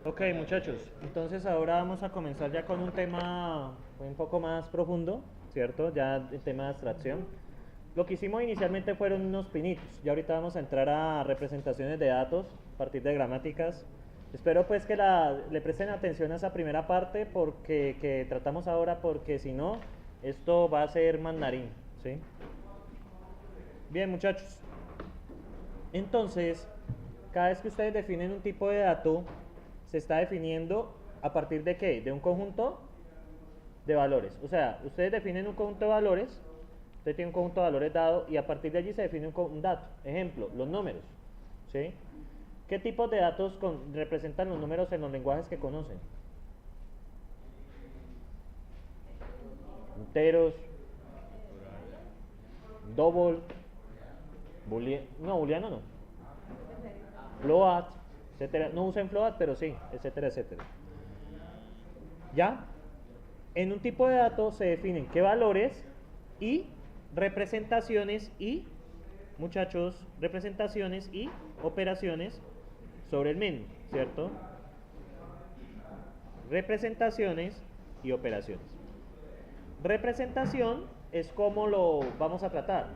Ok, muchachos, entonces ahora vamos a comenzar ya con un tema un poco más profundo, ¿cierto? Ya el tema de abstracción. Lo que hicimos inicialmente fueron unos pinitos, ya ahorita vamos a entrar a representaciones de datos a partir de gramáticas. Espero pues que le presten atención a esa primera parte porque que tratamos ahora, porque si no, esto va a ser mandarín, ¿sí? Bien, muchachos, entonces, cada vez que ustedes definen un tipo de dato, se está definiendo a partir de qué? De un conjunto de valores. O sea, ustedes definen un conjunto de valores, usted tiene un conjunto de valores dado y a partir de allí se define un dato. Ejemplo, los números. ¿Sí? ¿Qué tipos de datos representan los números en los lenguajes que conocen? Enteros, double, no, booleano no. Float, etcétera. No usen float, pero sí, etcétera, etcétera. ¿Ya? En un tipo de dato se definen qué valores y representaciones y, muchachos, representaciones y operaciones sobre el mismo, ¿cierto? Representaciones y operaciones. Representación es como lo vamos a tratar,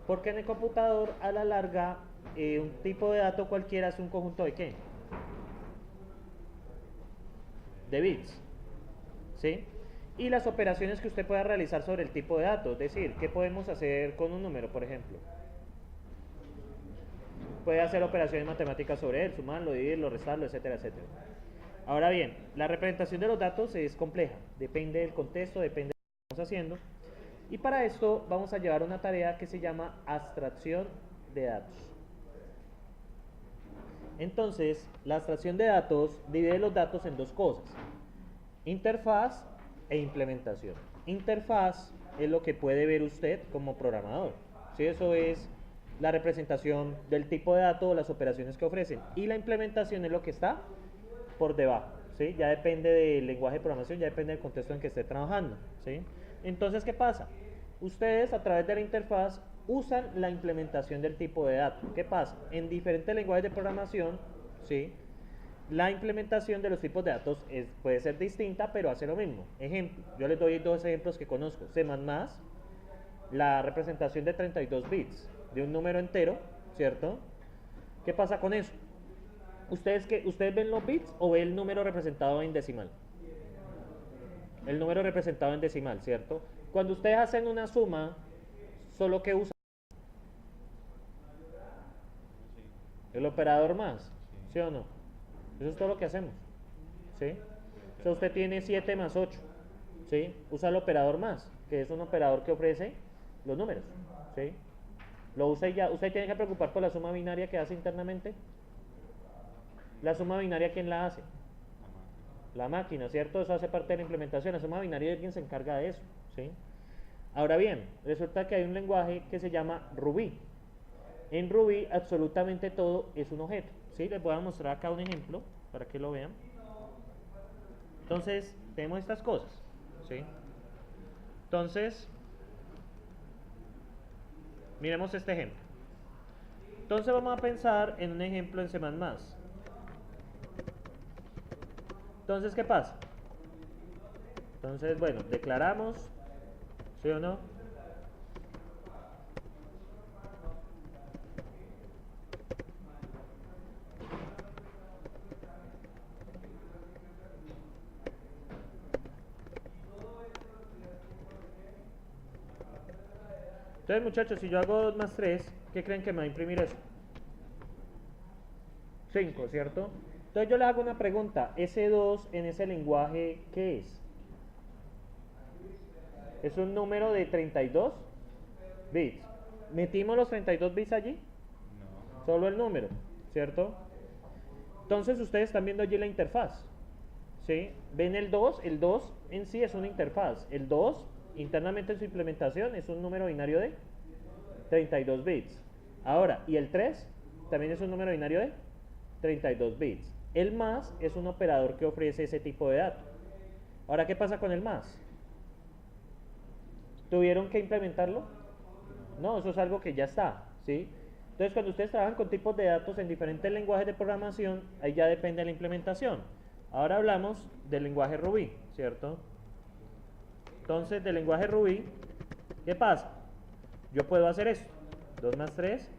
porque en el computador a la larga un tipo de dato cualquiera es un conjunto de qué? De bits, ¿sí? Y las operaciones que usted pueda realizar sobre el tipo de dato, es decir, ¿qué podemos hacer con un número, por ejemplo? Puede hacer operaciones matemáticas sobre él, sumarlo, dividirlo, restarlo, etcétera, etcétera. Ahora bien, la representación de los datos es compleja, depende del contexto, depende de lo que estamos haciendo. Y para esto vamos a llevar una tarea que se llama abstracción de datos. Entonces, la abstracción de datos divide los datos en dos cosas: interfaz e implementación. Interfaz es lo que puede ver usted como programador. ¿Sí? Eso es la representación del tipo de dato o las operaciones que ofrecen. Y la implementación es lo que está por debajo. ¿Sí? Ya depende del lenguaje de programación, ya depende del contexto en que esté trabajando. ¿Sí? Entonces, ¿qué pasa? Ustedes a través de la interfaz usan la implementación del tipo de dato. ¿Qué pasa? En diferentes lenguajes de programación, ¿sí? La implementación de los tipos de datos puede ser distinta, pero hace lo mismo. Ejemplo, yo les doy dos ejemplos que conozco. C++, la representación de 32 bits de un número entero, ¿cierto? ¿Qué pasa con eso? ¿Ustedes ven los bits o ven el número representado en decimal? El número representado en decimal, ¿cierto? Cuando ustedes hacen una suma, solo que usan el operador más, ¿sí o no? Eso es todo lo que hacemos, ¿sí? O sea, usted tiene 7 más 8, ¿sí? Usa el operador más, que es un operador que ofrece los números, ¿sí? Lo usa y ya. ¿Usted tiene que preocupar por la suma binaria que hace internamente? La suma binaria, ¿quién la hace? La máquina, ¿cierto? Eso hace parte de la implementación. La suma binaria, alguien se encarga de eso, ¿sí? Ahora bien, resulta que hay un lenguaje que se llama Ruby. En Ruby absolutamente todo es un objeto, ¿sí? Les voy a mostrar acá un ejemplo para que lo vean. Entonces, tenemos estas cosas, ¿sí? Entonces, miremos este ejemplo. Entonces vamos a pensar en un ejemplo en C++. Entonces, ¿qué pasa? Entonces, bueno, declaramos, ¿sí o no? Entonces, muchachos, si yo hago 2 más 3, ¿qué creen que me va a imprimir eso? 5, ¿cierto? Entonces yo les hago una pregunta. ¿Ese 2 en ese lenguaje qué es? ¿Es un número de 32 bits? ¿Metimos los 32 bits allí? Solo el número, ¿cierto? Entonces ustedes están viendo allí la interfaz, ¿sí? ¿Ven el 2? El 2 en sí es una interfaz. El 2, internamente en su implementación, es un número binario de 32 bits. Ahora, ¿y el 3? También es un número binario de 32 bits. El más es un operador que ofrece ese tipo de dato. Ahora, ¿qué pasa con el más? ¿Tuvieron que implementarlo? No, eso es algo que ya está, ¿sí? Entonces, cuando ustedes trabajan con tipos de datos en diferentes lenguajes de programación, ahí ya depende de la implementación. Ahora hablamos del lenguaje Ruby, ¿cierto? Entonces, del lenguaje Ruby, ¿qué pasa? Yo puedo hacer esto. 2 más 3,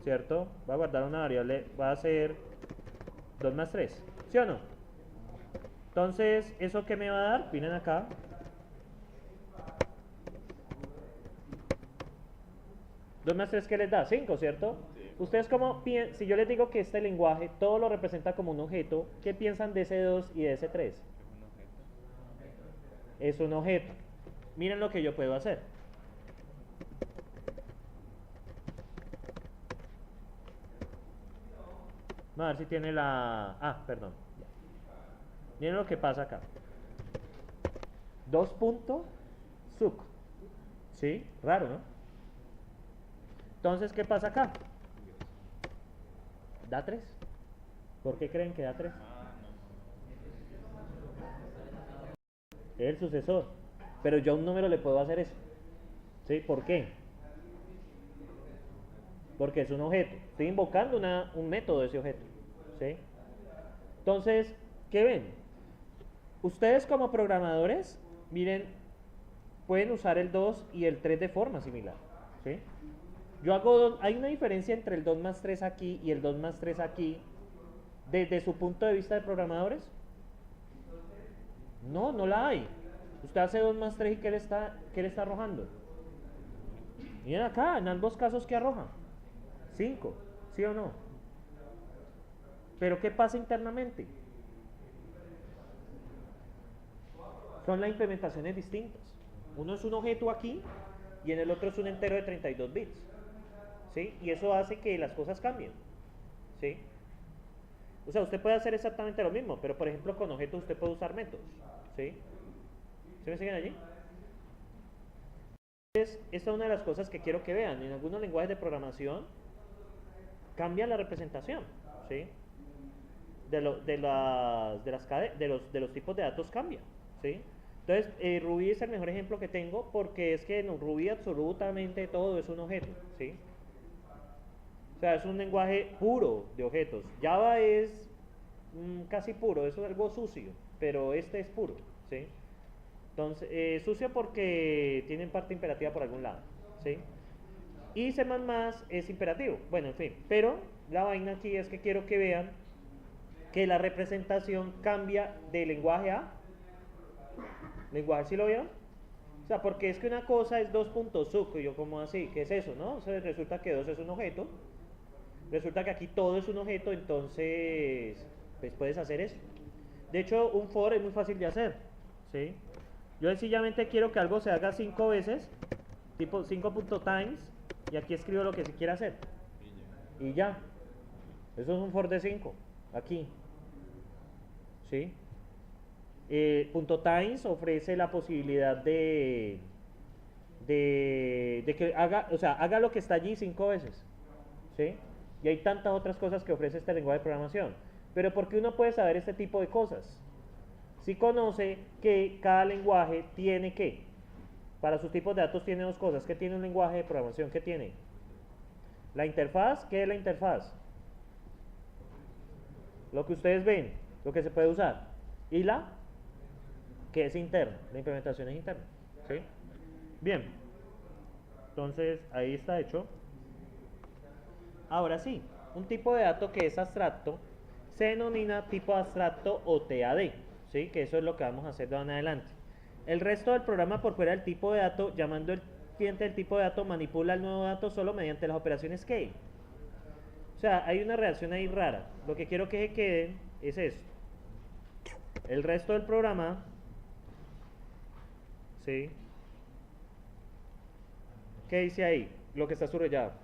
¿cierto? Voy a guardar una variable, va a ser 2 más 3, ¿sí o no? Entonces, ¿eso qué me va a dar? Miren acá. 2 más 3, ¿qué les da? 5, ¿cierto? Sí. Ustedes como si yo les digo que este lenguaje todo lo representa como un objeto, ¿qué piensan de ese 2 y de ese 3? Es un objeto. Miren lo que yo puedo hacer. Vamos a ver si tiene la... Ah, perdón. Miren lo que pasa acá. 2.suc. ¿Sí? Raro, ¿no? Entonces, ¿qué pasa acá? Da 3. ¿Por qué creen que da 3? Es el sucesor. Pero yo a un número le puedo hacer eso. ¿Sí? ¿Por qué? Porque es un objeto. Estoy invocando un método de ese objeto. ¿Sí? Entonces, ¿qué ven? Ustedes como programadores, miren, pueden usar el 2 y el 3 de forma similar. ¿Sí? Yo hago, hay una diferencia entre el 2 más 3 aquí y el 2 más 3 aquí, desde su punto de vista de programadores. No, no la hay. Usted hace 2 más 3 y ¿qué le está arrojando? Miren acá, en ambos casos, ¿qué arroja? 5, ¿sí o no? Pero ¿qué pasa internamente? Son las implementaciones distintas. Uno es un objeto aquí y en el otro es un entero de 32 bits. ¿Sí? Y eso hace que las cosas cambien. ¿Sí? O sea, usted puede hacer exactamente lo mismo, pero por ejemplo con objetos usted puede usar métodos. ¿Sí? ¿Sí me siguen allí? Entonces, esta es una de las cosas que quiero que vean. En algunos lenguajes de programación cambia la representación. ¿Sí? De los tipos de datos cambia. ¿Sí? Entonces, Ruby es el mejor ejemplo que tengo porque es que en Ruby absolutamente todo es un objeto. ¿Sí? O sea, es un lenguaje puro de objetos. Java es casi puro, eso es algo sucio, pero este es puro, ¿sí? Entonces, sucio porque tienen parte imperativa por algún lado, ¿sí? Y C++ es imperativo, bueno, en fin, pero la vaina aquí es que quiero que vean que la representación cambia de lenguaje a lenguaje, ¿sí lo vieron? O sea, porque es que una cosa es 2.suc, y yo como así, ¿qué es eso, no? O sea, resulta que 2 es un objeto, resulta que aquí todo es un objeto, entonces pues puedes hacer eso. De hecho, un for es muy fácil de hacer, ¿sí? Yo sencillamente quiero que algo se haga 5 veces, tipo 5.times, y aquí escribo lo que se quiere hacer. Y ya. Eso es un for de 5, aquí. ¿Sí? .times ofrece la posibilidad de que haga, o sea, haga lo que está allí 5 veces. ¿Sí? Y hay tantas otras cosas que ofrece este lenguaje de programación. Pero ¿por qué uno puede saber este tipo de cosas? Si conoce que cada lenguaje tiene ¿qué? Para sus tipos de datos tiene dos cosas. ¿Qué tiene un lenguaje de programación? ¿Qué tiene? La interfaz. ¿Qué es la interfaz? Lo que ustedes ven, lo que se puede usar. Y la que es interna. La implementación es interna. ¿Sí? Bien. Entonces, ahí está hecho. Ahora sí, un tipo de dato que es abstracto se denomina tipo abstracto o TAD, ¿sí? Que eso es lo que vamos a hacer de ahora en adelante. El resto del programa por fuera del tipo de dato, llamando el cliente del tipo de dato, manipula el nuevo dato solo mediante las operaciones que. O sea, hay una reacción ahí rara. Lo que quiero que se queden es esto. El resto del programa, ¿sí? ¿Qué dice ahí? Lo que está subrayado.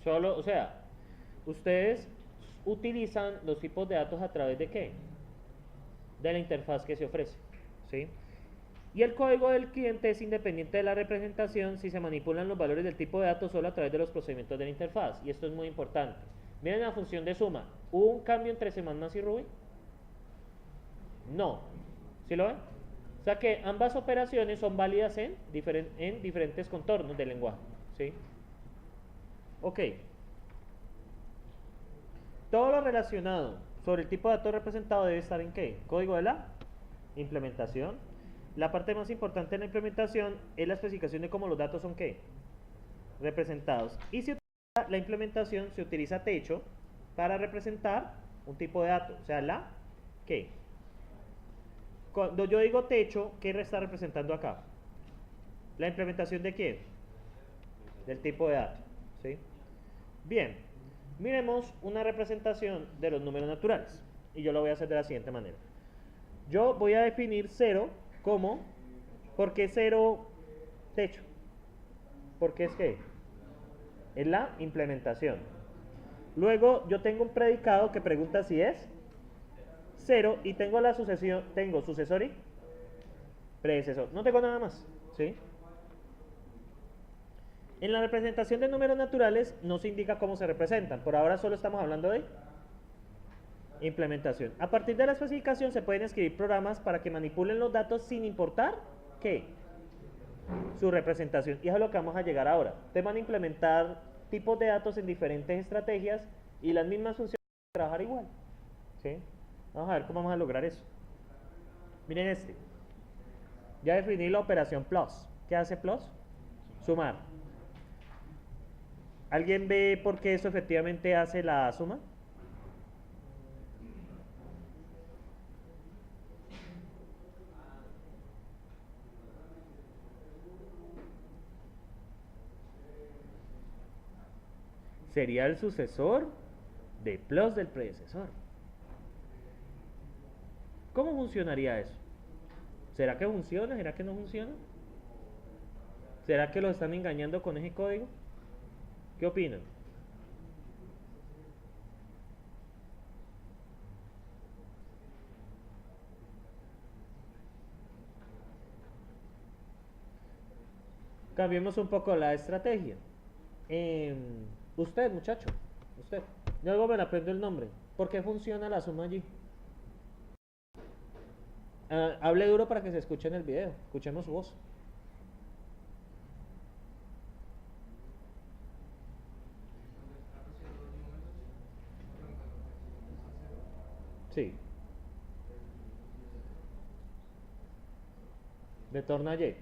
Solo, o sea, ustedes utilizan los tipos de datos a través de qué? De la interfaz que se ofrece, ¿sí? Y el código del cliente es independiente de la representación si se manipulan los valores del tipo de datos solo a través de los procedimientos de la interfaz. Y esto es muy importante. Miren la función de suma. ¿Hubo un cambio entre C++ y Ruby? No. ¿Sí lo ven? O sea que ambas operaciones son válidas en diferentes contornos del lenguaje, ¿sí? Ok. Todo lo relacionado sobre el tipo de dato representado debe estar en ¿qué? Código de la implementación. La parte más importante de la implementación es la especificación de cómo los datos son ¿qué? Representados. Y si utiliza la implementación, se utiliza techo para representar un tipo de dato, o sea, la ¿qué? Cuando yo digo techo, ¿qué está representando acá? ¿La implementación de qué? Del tipo de dato, ¿sí? Bien, miremos una representación de los números naturales. Y yo lo voy a hacer de la siguiente manera. Yo voy a definir 0 como, ¿por qué 0 techo? Porque es que es la implementación. Luego yo tengo un predicado que pregunta si es 0 y tengo la sucesión, tengo sucesor y predecesor. No tengo nada más, ¿sí? En la representación de números naturales no se indica cómo se representan. Por ahora solo estamos hablando de implementación. A partir de la especificación se pueden escribir programas para que manipulen los datos sin importar ¿qué? Su representación. Y eso es lo que vamos a llegar ahora. Ustedes van a implementar tipos de datos en diferentes estrategias y las mismas funciones van a trabajar igual. ¿Sí? Vamos a ver cómo vamos a lograr eso. Miren este. Ya definí la operación plus. ¿Qué hace plus? Sumar. ¿Alguien ve por qué eso efectivamente hace la suma? Sería el sucesor de plus del predecesor. ¿Cómo funcionaría eso? ¿Será que funciona? ¿Será que no funciona? ¿Será que lo están engañando con ese código? ¿Qué opinan? Cambiemos un poco la estrategia. Usted, muchacho, usted. Luego me le aprendo el nombre. ¿Por qué funciona la suma allí? Hable duro para que se escuche en el video. Escuchemos su voz. Sí. Retorna Y.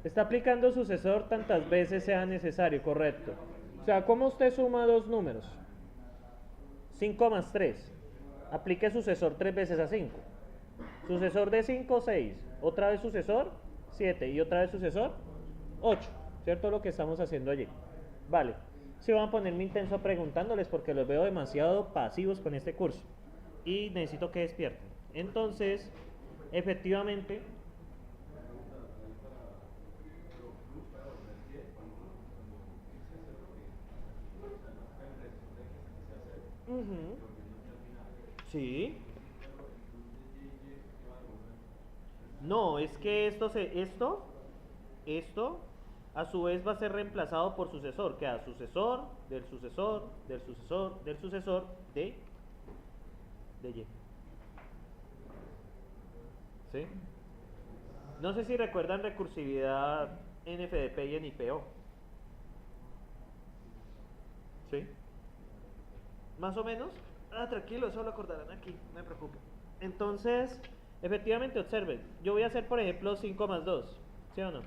Está aplicando sucesor tantas veces sea necesario, correcto. O sea, ¿cómo usted suma dos números? 5 más 3. Aplique sucesor 3 veces a 5. Sucesor de 5, 6. Otra vez sucesor, 7. Y otra vez sucesor, 8. ¿Cierto? Lo que estamos haciendo allí. Vale. Sí, van a ponerme intenso preguntándoles porque los veo demasiado pasivos con este curso. Y necesito que despierten. Entonces, efectivamente, ujú, sí. No, es que esto, a su vez va a ser reemplazado por sucesor. Queda sucesor, del sucesor, del sucesor, del sucesor, de Y. ¿Sí? No sé si recuerdan recursividad en FDP y en IPO. ¿Sí? Más o menos. Ah, tranquilo, eso lo acordarán aquí, no me preocupe. Entonces, efectivamente, observen. Yo voy a hacer, por ejemplo, 5 más 2. ¿Sí o no?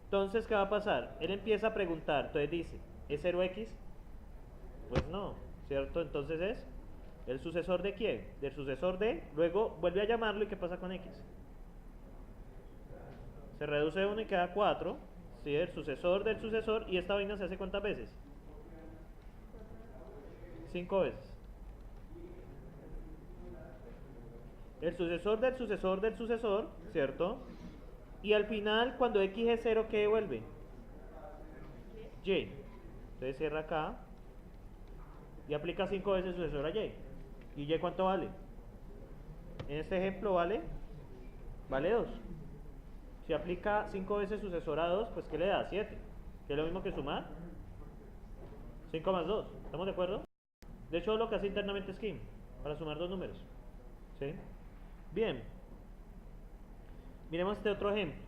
Entonces, ¿qué va a pasar? Él empieza a preguntar. Entonces dice, ¿es 0x? Pues no, ¿cierto? Entonces es el sucesor de quién? Del sucesor de. Luego vuelve a llamarlo y ¿qué pasa con x? Se reduce 1 y queda 4. ¿Sí? El sucesor del sucesor. ¿Y esta vaina se hace cuántas veces? 5 veces. El sucesor del sucesor del sucesor, ¿cierto? Y al final, cuando x es 0, ¿qué devuelve? Y. Entonces cierra acá y aplica 5 veces sucesor a y. ¿Y y cuánto vale? En este ejemplo vale 2. Si aplica 5 veces sucesor a 2, pues ¿qué le da? 7. Que es lo mismo que sumar 5 más 2. ¿Estamos de acuerdo? De hecho, lo que hace internamente Scheme para sumar dos números. ¿Sí? Bien. Miremos este otro ejemplo.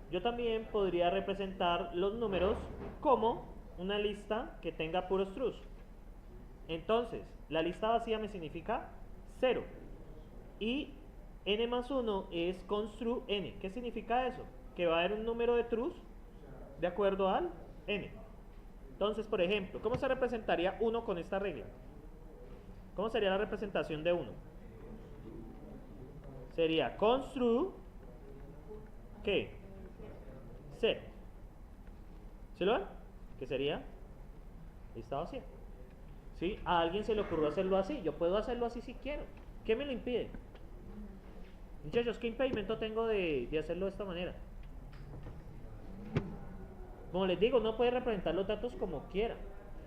Yo también podría representar los números como una lista que tenga puros trues. Entonces, la lista vacía me significa 0. Y n más 1 es constru n. ¿Qué significa eso? Que va a haber un número de trues de acuerdo al n. Entonces, por ejemplo, ¿cómo se representaría 1 con esta regla? ¿Cómo sería la representación de 1? Sería constru, ¿qué? 0. ¿Sí lo ven? ¿Qué sería? Lista vacía. ¿Sí? A alguien se le ocurrió hacerlo así. Yo puedo hacerlo así si quiero. ¿Qué me lo impide? Muchachos, ¿qué impedimento tengo de hacerlo de esta manera? Como les digo, no puede representar los datos como quiera.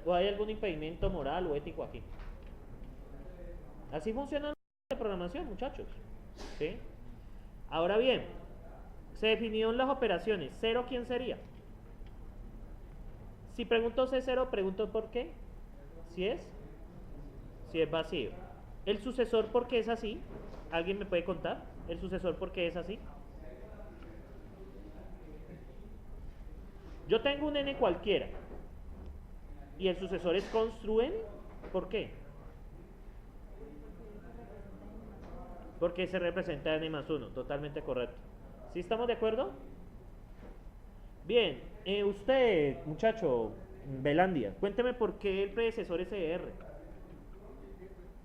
¿O hay algún impedimento moral o ético aquí? Así funciona la programación, muchachos. ¿Sí? Ahora bien, se definieron las operaciones. ¿Cero quién sería? Si pregunto C0, pregunto por qué. Si es vacío. El sucesor, ¿por qué es así? ¿Alguien me puede contar? ¿El sucesor por qué es así? Yo tengo un n cualquiera y el sucesor es constru n. ¿Por qué? Porque se representa n más 1. Totalmente correcto. ¿Sí estamos de acuerdo? Bien, usted, muchacho, Belandia, cuénteme por qué el predecesor es ER.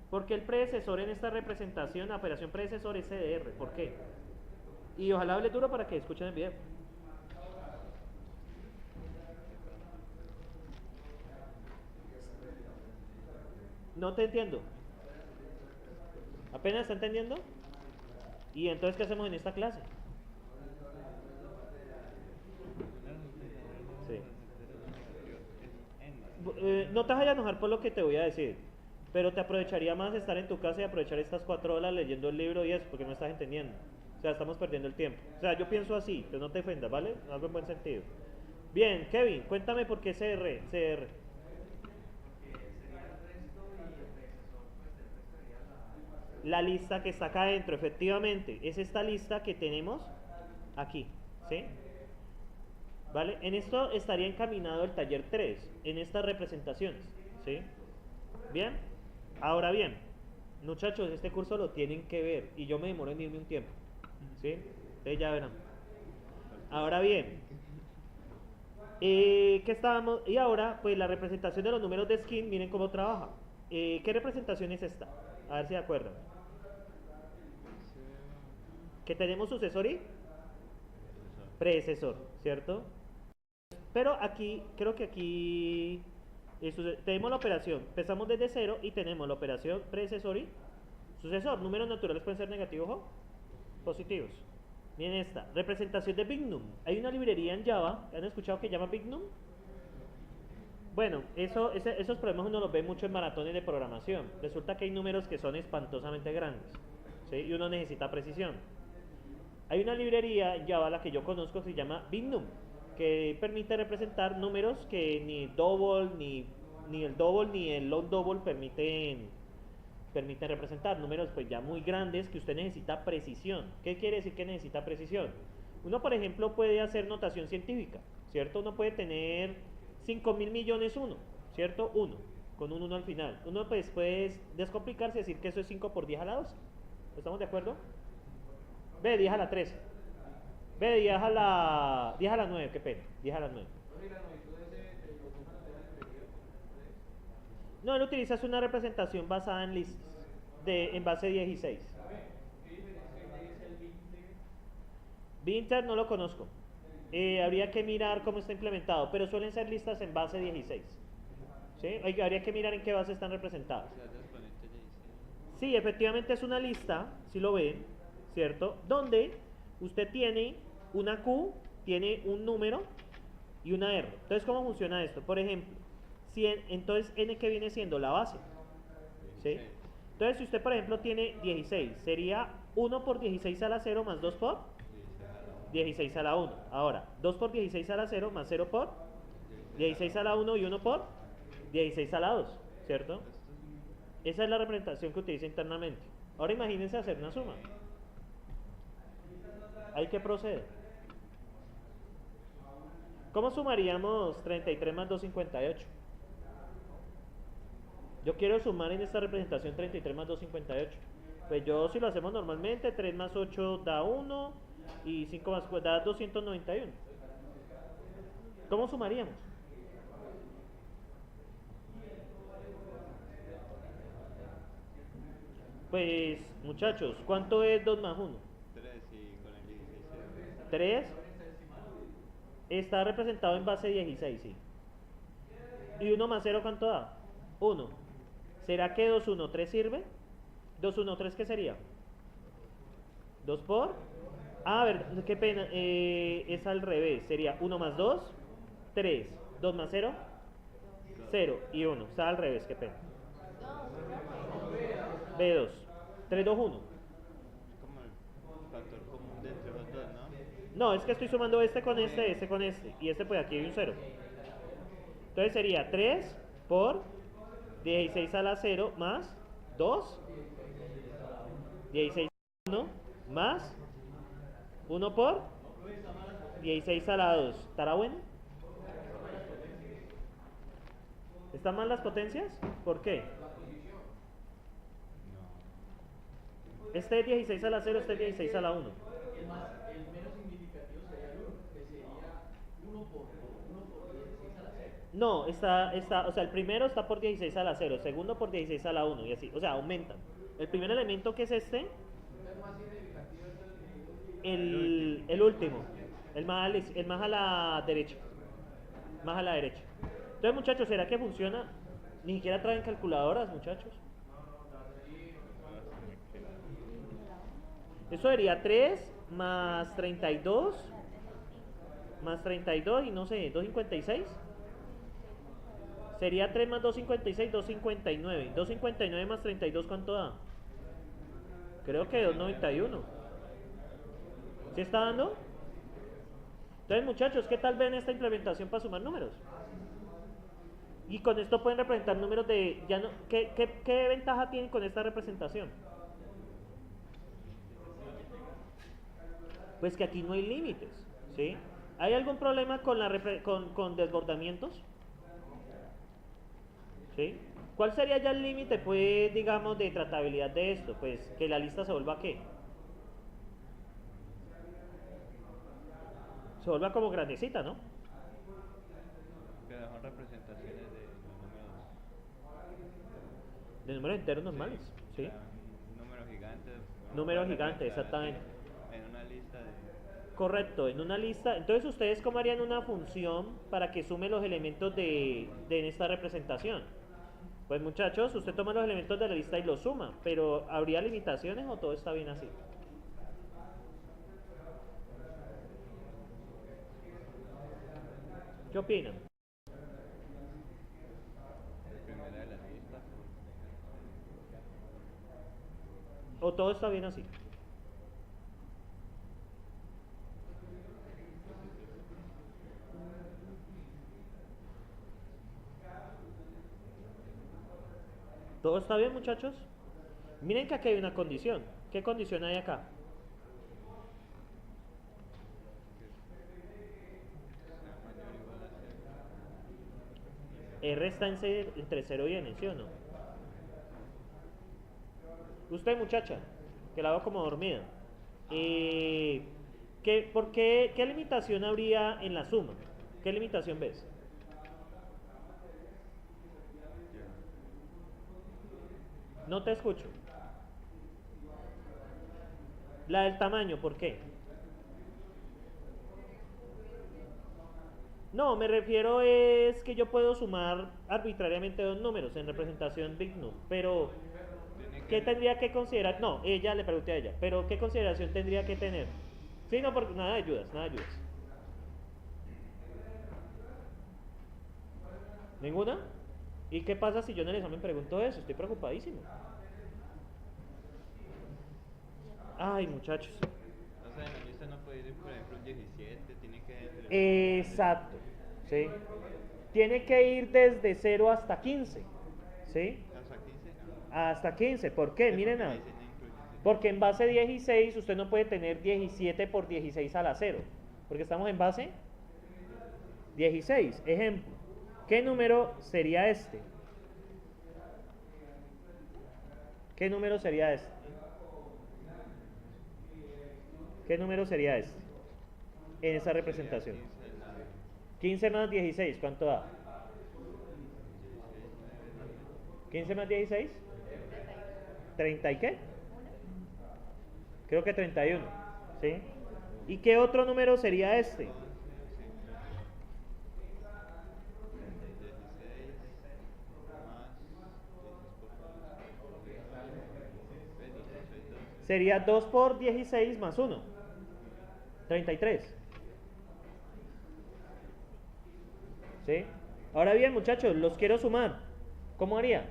¿Por qué el predecesor en esta representación, la operación predecesor es ER? ¿Por qué? Y ojalá hable duro para que escuchen el video. No te entiendo. ¿Apenas está entendiendo? ¿Y entonces qué hacemos en esta clase? Sí. No te vayas a enojar por lo que te voy a decir, pero te aprovecharía más estar en tu casa y aprovechar estas 4 horas leyendo el libro y eso, porque no estás entendiendo. O sea, estamos perdiendo el tiempo. O sea, yo pienso así, pero no te ofendas, ¿vale? Algo en buen sentido. Bien, Kevin, cuéntame por qué CR. La lista que está acá adentro, efectivamente, es esta lista que tenemos aquí, ¿sí? ¿Vale? En esto estaría encaminado el taller 3, en estas representaciones, ¿sí? ¿Bien? Ahora bien, muchachos, este curso lo tienen que ver y yo me demoro en irme un tiempo, ¿sí? Ustedes ya verán. Ahora bien, ¿qué estábamos? Y ahora, pues la representación de los números de skin, miren cómo trabaja. ¿Qué representación es esta? A ver si de acuerdo. Que tenemos sucesor y predecesor, ¿cierto? Pero aquí, creo que aquí tenemos la operación, empezamos desde 0 y tenemos la operación predecesor y sucesor. Números naturales pueden ser negativos o positivos. Miren esta, representación de Bignum. Hay una librería en Java, ¿han escuchado que se llama Bignum? Bueno, esos problemas uno los ve mucho en maratones de programación. Resulta que hay números que son espantosamente grandes, ¿sí? Y uno necesita precisión. Hay una librería en Java, la que yo conozco, que se llama Bignum, que permite representar números que ni el double ni el long double permiten representar. Números pues ya muy grandes que usted necesita precisión. ¿Qué quiere decir que necesita precisión? Uno, por ejemplo, puede hacer notación científica, ¿cierto? Uno puede tener 5.000 millones 1, ¿cierto? 1, con un 1 al final. Uno pues puede descomplicarse y decir que eso es 5 por 10 a la 12. ¿Estamos de acuerdo? B, 10 a la 13. B, 10 a la 9, qué pena. 10 a la 9. No, él utiliza una representación basada en listas, en base 16. Binter no lo conozco. Habría que mirar cómo está implementado, pero suelen ser listas en base 16. ¿Sí? Habría que mirar en qué base están representadas. Los exponentes de 16. Sí, efectivamente es una lista, si lo ven, ¿cierto? Donde usted tiene una Q, tiene un número y una R. Entonces, ¿cómo funciona esto? Por ejemplo, si entonces n que viene siendo la base, ¿sí? 16. Entonces, si usted, por ejemplo, tiene 16, sería 1 por 16 a la 0 más 2 por 16 a la 1. Ahora, 2 por 16 a la 0 más 0 por 16 a la 1 y 1 por 16 a la 2, ¿cierto? Esa es la representación que utiliza internamente. Ahora imagínense hacer una suma. Hay que proceder. ¿Cómo sumaríamos 33 más 258? Yo quiero sumar en esta representación 33 más 258. Pues yo si lo hacemos normalmente, 3 más 8 da 1 y 5 más 4 da 291. ¿Cómo sumaríamos? Pues muchachos, ¿cuánto es 2 más 1? 3 y con el 16. 3 está representado en base 16, sí. ¿Y 1 más 0 cuánto da? 1. ¿Será que 213 sirve? 213, ¿qué sería? 2 por... Ah, a ver, qué pena, es al revés. Sería 1 más 2, 3. 2 más 0, 0 y 1. Está al revés, qué pena. B2. 3, 2, 1. Es como el factor común de entre los dos, ¿no? No, es que estoy sumando este con este. Y este pues aquí hay un 0. Entonces sería 3 por 16 a la 0 más 2. 16 a la 1 más 1 por 16 a la 2. ¿Estará bueno? ¿Están mal las potencias? ¿Por qué? No. Este es 16 a la 0, este es 16 a la 1. El menos significativo sería el 1, que sería 1 por 16 a la 0. No, o sea, el primero está por 16 a la 0, el segundo por 16 a la 1 y así, o sea, aumentan. El primer elemento que es este, Entonces, más significativo es el último, el más a la derecha, más a la derecha. Entonces, muchachos, ¿será que funciona? Ni siquiera traen calculadoras, muchachos. Eso sería 3 más 32, más 32 y no sé, 256. Sería 3 más 256, 259. 259 más 32, ¿cuánto da? Creo que 291. ¿Sí está dando? Entonces, muchachos, ¿qué tal ven esta implementación para sumar números? Y con esto pueden representar números de... Ya no, ¿qué ventaja tienen con esta representación? Pues que aquí no hay límites, ¿sí? ¿Hay algún problema con desbordamientos? ¿Sí? ¿Cuál sería ya el límite, pues, digamos, de tratabilidad de esto? Pues que la lista se vuelva ¿qué? Se vuelva como grandecita, ¿no? Que son representaciones de los números. De números enteros normales, ¿sí? O sea, un número gigante. Número puede gigante, representar así exactamente. En una lista de. Correcto, en una lista. Entonces, ¿ustedes cómo harían una función para que sume los elementos de esta representación? Pues muchachos, usted toma los elementos de la lista y los suma, pero ¿habría limitaciones o todo está bien así? ¿Qué opinan? Primera de las listas. ¿O todo está bien así? ¿Todo está bien, muchachos? Miren que aquí hay una condición. ¿Qué condición hay acá? R está entre 0 y n, ¿sí o no? Usted, muchacha, que la veo como dormida. ¿Qué limitación habría en la suma? ¿Qué limitación ves? No te escucho. La del tamaño, ¿por qué? No, me refiero es que yo puedo sumar arbitrariamente dos números en representación big num, pero Tiene ¿qué que... tendría que considerar? No, ella le pregunté a ella, pero ¿qué consideración tendría que tener? Sí, no, porque nada de ayudas, nada de ayudas. ¿Ninguna? ¿Y qué pasa si yo en el examen pregunto eso? Estoy preocupadísimo. Ay, muchachos. O sea, en la lista no puede ir, por ejemplo, 17, tiene que... Exacto, ¿sí? Tiene que ir desde 0 hasta 15, ¿sí? ¿Hasta 15? Hasta 15, ¿por qué? Sí, Miren porque nada. ahí se le incluye, sí. Porque en base 16 usted no puede tener 17 por 16 a la 0, porque estamos en base 16. Ejemplo, ¿qué número sería este? ¿Qué número sería este? ¿Qué número sería este? En esa representación. 15 más 16, ¿cuánto da? 15 más 16. 30 y qué? Creo que 31, ¿sí? ¿Y qué otro número sería este? 16 más Sería 2 por 16 más 1. 33. ¿Sí? Ahora bien, muchachos, los quiero sumar. ¿Cómo haría?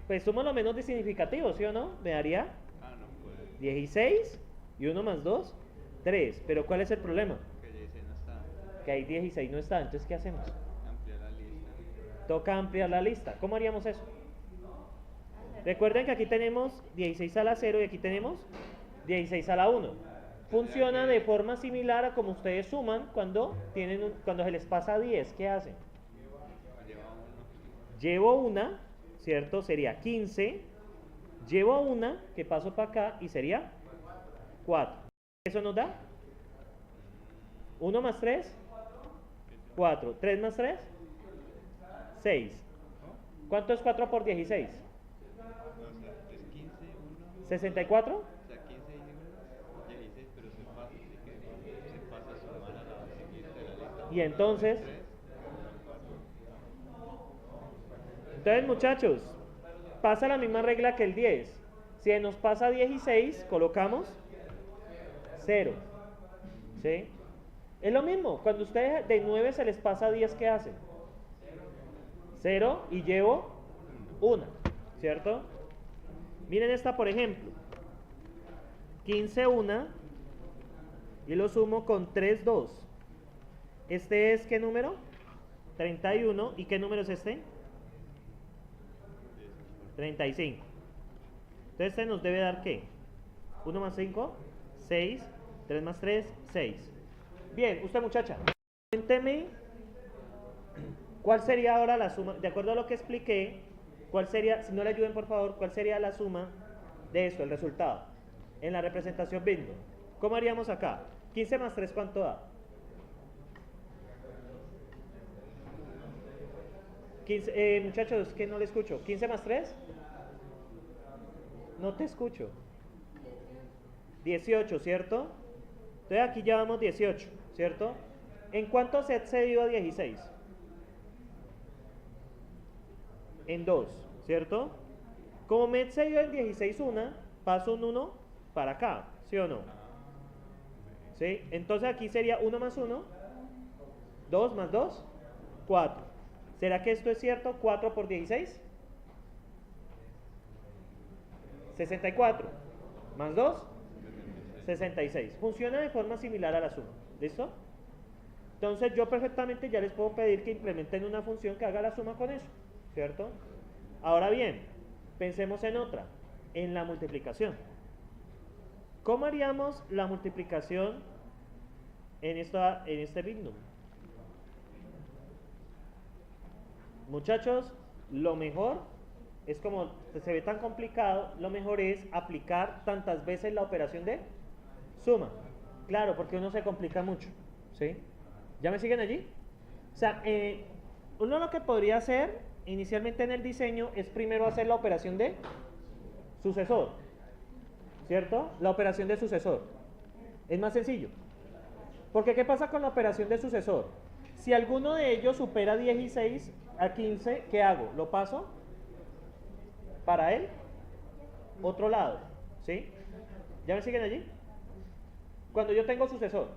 Pues sumo lo menos de significativo, ¿sí o no? Me daría Ah, no puede. 16 y 1 más 2, 3. Pero ¿cuál es el problema? Que 16 no está. Que ahí 16 no está. Entonces, ¿qué hacemos? Ampliar la lista. Toca ampliar la lista. ¿Cómo haríamos eso? Recuerden que aquí tenemos 16 a la 0 y aquí tenemos 16 a la 1. Funciona de forma similar a como ustedes suman cuando cuando se les pasa 10. ¿Qué hacen? Lleva uno. Llevo una, ¿cierto? Sería 15. Llevo una, que paso para acá y sería 4. ¿Eso nos da? 1 más 3, 4. 3 más 3, 6. ¿Cuánto es 4 por 16? O sea, es 15, 1. 64. O sea, 15 y 1, 16, pero se pasa, así que se pasa a sumar a la siguiente de la lista. Y entonces, 3, entonces muchachos, pasa la misma regla que el 10. Si nos pasa 16, colocamos 0. ¿Sí? Es lo mismo, cuando ustedes de 9 se les pasa 10, ¿qué hacen? 0 y llevo 1, ¿cierto? Miren esta, por ejemplo. 15, 1 y lo sumo con 3, 2. ¿Este es qué número? 31. ¿Y qué número es este? 35. Entonces este nos debe dar ¿qué? 1 más 5, 6. 3 más 3, 6. Bien, usted muchacha, cuénteme cuál sería ahora la suma, de acuerdo a lo que expliqué, cuál sería, si no le ayuden por favor, cuál sería la suma de esto, el resultado, en la representación bingo. ¿Cómo haríamos acá? 15 más 3, ¿cuánto da? 15, muchachos, que no le escucho. 15 más 3. No te escucho. 18, ¿cierto? Entonces aquí llevamos 18, ¿cierto? ¿En cuánto se ha excedido a 16? En 2, ¿cierto? Como me he excedido en 16 una, paso un 1 para acá, ¿sí o no? ¿Sí? Entonces aquí sería 1 más 1, 2 más 2, 4. ¿Será que esto es cierto? 4 por 16. 64. Más 2, 66. Funciona de forma similar a la suma. ¿Listo? Entonces yo perfectamente ya les puedo pedir que implementen una función que haga la suma con eso. ¿Cierto? Ahora bien, pensemos en otra. En la multiplicación. ¿Cómo haríamos la multiplicación en este big number? Muchachos, lo mejor es como se ve tan complicado, lo mejor es aplicar tantas veces la operación de suma. Claro, porque uno se complica mucho. ¿Sí? ¿Ya me siguen allí? O sea, uno lo que podría hacer inicialmente en el diseño es primero hacer la operación de sucesor. ¿Cierto? La operación de sucesor. Es más sencillo. Porque ¿qué pasa con la operación de sucesor? Si alguno de ellos supera 16 a 15, ¿qué hago? ¿Lo paso para el otro lado? ¿Sí? ¿Ya me siguen allí? Cuando yo tengo sucesor.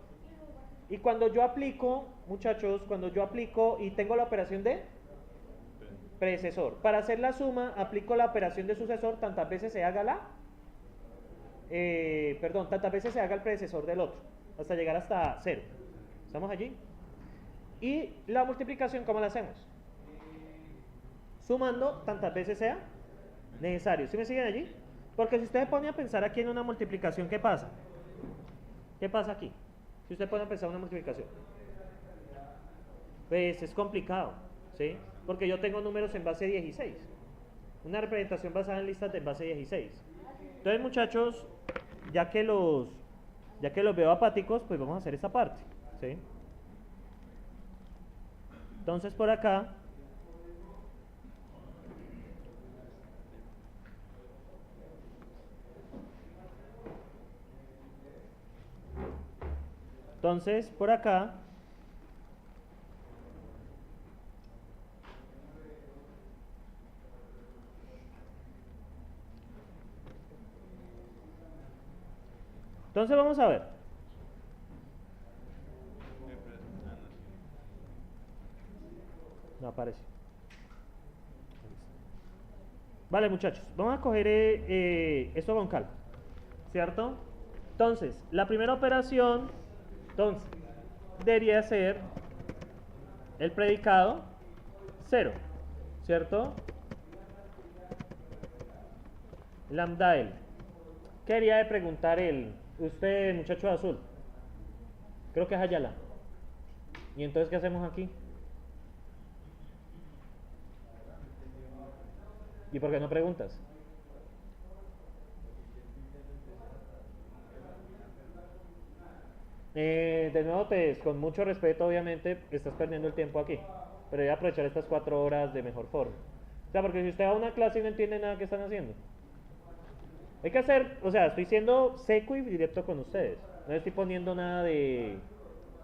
Y cuando yo aplico, muchachos, cuando yo aplico y tengo la operación de predecesor. Para hacer la suma, aplico la operación de sucesor tantas veces se haga tantas veces se haga el predecesor del otro, hasta llegar hasta 0. ¿Estamos allí? Y la multiplicación, ¿cómo la hacemos? Sumando tantas veces sea necesario. ¿Sí me siguen allí? Porque si usted se pone a pensar aquí en una multiplicación, ¿qué pasa? ¿Qué pasa aquí? Si usted pone a pensar en una multiplicación, pues es complicado, ¿sí? Porque yo tengo números en base 16. Una representación basada en listas de base 16. Entonces, muchachos, ya que los veo apáticos, pues vamos a hacer esta parte, ¿sí? Entonces, por acá entonces vamos a ver. No aparece. Vale, muchachos, vamos a coger esto con calma, ¿cierto? Entonces, la primera operación, debería ser el predicado 0, ¿cierto? Lambda L. ¿Qué quería de preguntar usted, muchacho de azul? Creo que es Ayala. ¿Y entonces qué hacemos aquí? ¿Y por qué no preguntas? De nuevo, con mucho respeto, obviamente, estás perdiendo el tiempo aquí. Pero voy a aprovechar estas 4 horas de mejor forma. O sea, porque si usted va a una clase y no entiende nada que están haciendo. Hay que hacer, o sea, estoy siendo seco y directo con ustedes. No estoy poniendo nada de...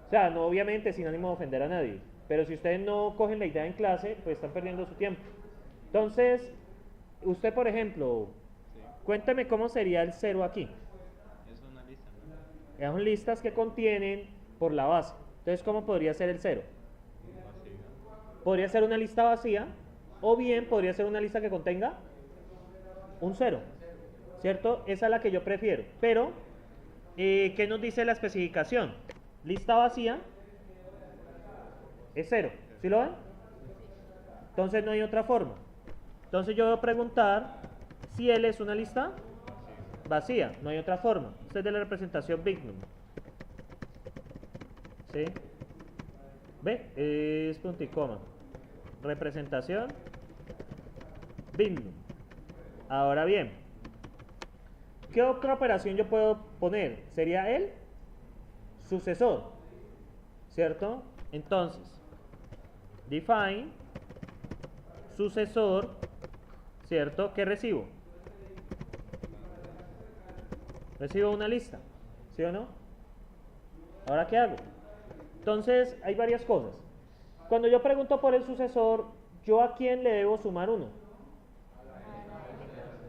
O sea, no obviamente sin ánimo de ofender a nadie. Pero si ustedes no cogen la idea en clase, pues están perdiendo su tiempo. Entonces, usted, por ejemplo, Sí. cuénteme cómo sería el 0 aquí. Es una lista, ¿no? Son listas que contienen por la base. Entonces, ¿cómo podría ser el 0? Vacía. Podría ser una lista vacía, o bien podría ser una lista que contenga un 0, ¿cierto? Esa es la que yo prefiero. Pero, ¿qué nos dice la especificación? Lista vacía es 0, ¿sí lo ven? Entonces no hay otra forma. Entonces yo voy a preguntar si L es una lista vacía, no hay otra forma. Esta es de la representación bignum. ¿Sí? ¿Ve? Es punto y coma. Representación bignum. Ahora bien, ¿qué otra operación yo puedo poner? Sería el sucesor, ¿cierto? Entonces, define sucesor, ¿cierto? ¿Qué recibo? Recibo una lista, ¿sí o no? ¿Ahora qué hago? Entonces, hay varias cosas. Cuando yo pregunto por el sucesor, ¿yo a quién le debo sumar 1?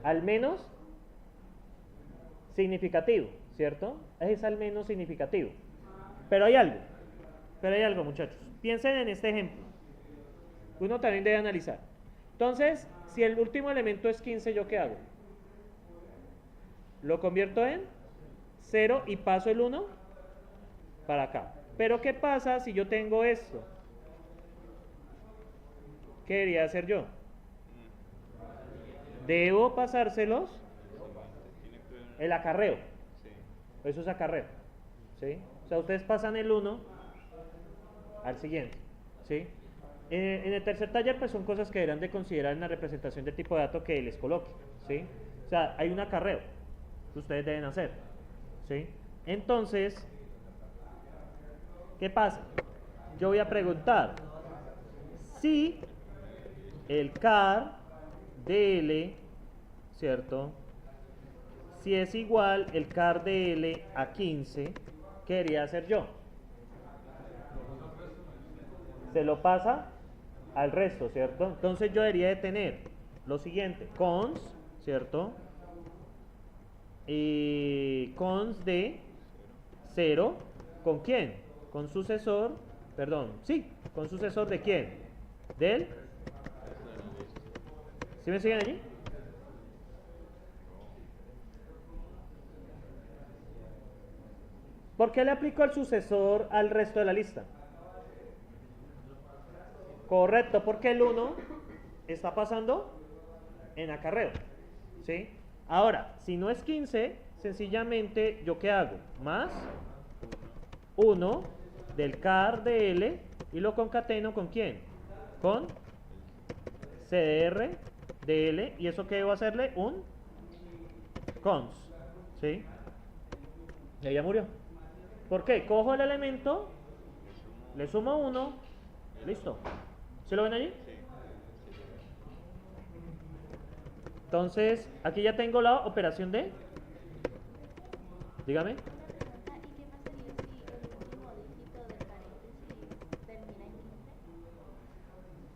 Al menos significativo, ¿cierto? Es al menos significativo. Pero hay algo, muchachos. Piensen en este ejemplo. Uno también debe analizar. Entonces, si el último elemento es 15, ¿yo qué hago? Lo convierto en 0 y paso el 1 para acá. Pero ¿qué pasa si yo tengo esto? ¿Qué debería hacer yo? Debo pasárselos el acarreo. Sí. Eso es acarreo. ¿Sí? O sea, ustedes pasan el 1 al siguiente. ¿Sí? En el tercer taller, pues son cosas que deberán de considerar en la representación del tipo de dato que les coloque. ¿Sí? O sea, hay un acarreo que ustedes deben hacer. ¿Sí? Entonces, ¿qué pasa? Yo voy a preguntar si el car de L, ¿cierto? Si es igual el car de L a 15, ¿qué debería hacer yo? se lo pasa al resto, ¿cierto? Entonces yo debería de tener lo siguiente, cons, ¿cierto? Y cons de 0, ¿con quién? Con sucesor, perdón, sí, con sucesor de quién? Del, ¿sí me siguen allí? ¿Por qué le aplico el sucesor al resto de la lista? Correcto, porque el 1 está pasando en acarreo, ¿sí? Ahora, si no es 15, sencillamente, ¿yo qué hago? Más 1 del car de L y lo concateno ¿con quién? Con CDR de L, ¿y eso qué debo hacerle? Un cons, ¿sí? Y ahí ya murió. ¿Por qué? Cojo el elemento, le sumo 1, listo. ¿Se lo ven allí? Entonces, aquí ya tengo la operación de... Dígame. ¿Y qué pasaría si el último dígito de paréntesis termina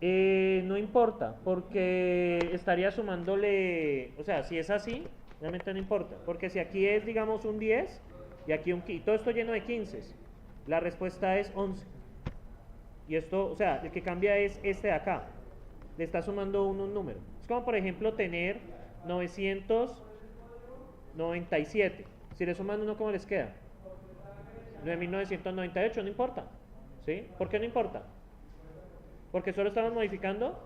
en 15? No importa, porque estaría sumándole... O sea, si es así, realmente no importa. Porque si aquí es, digamos, un 10 y aquí un... Y todo esto lleno de 15, la respuesta es 11. Y esto, o sea, el que cambia es este de acá. Le está sumando uno un número. Es como, por ejemplo, tener 997. Si le suman uno, ¿cómo les queda? 9998, no importa. ¿Sí? ¿Por qué no importa? Porque solo estamos modificando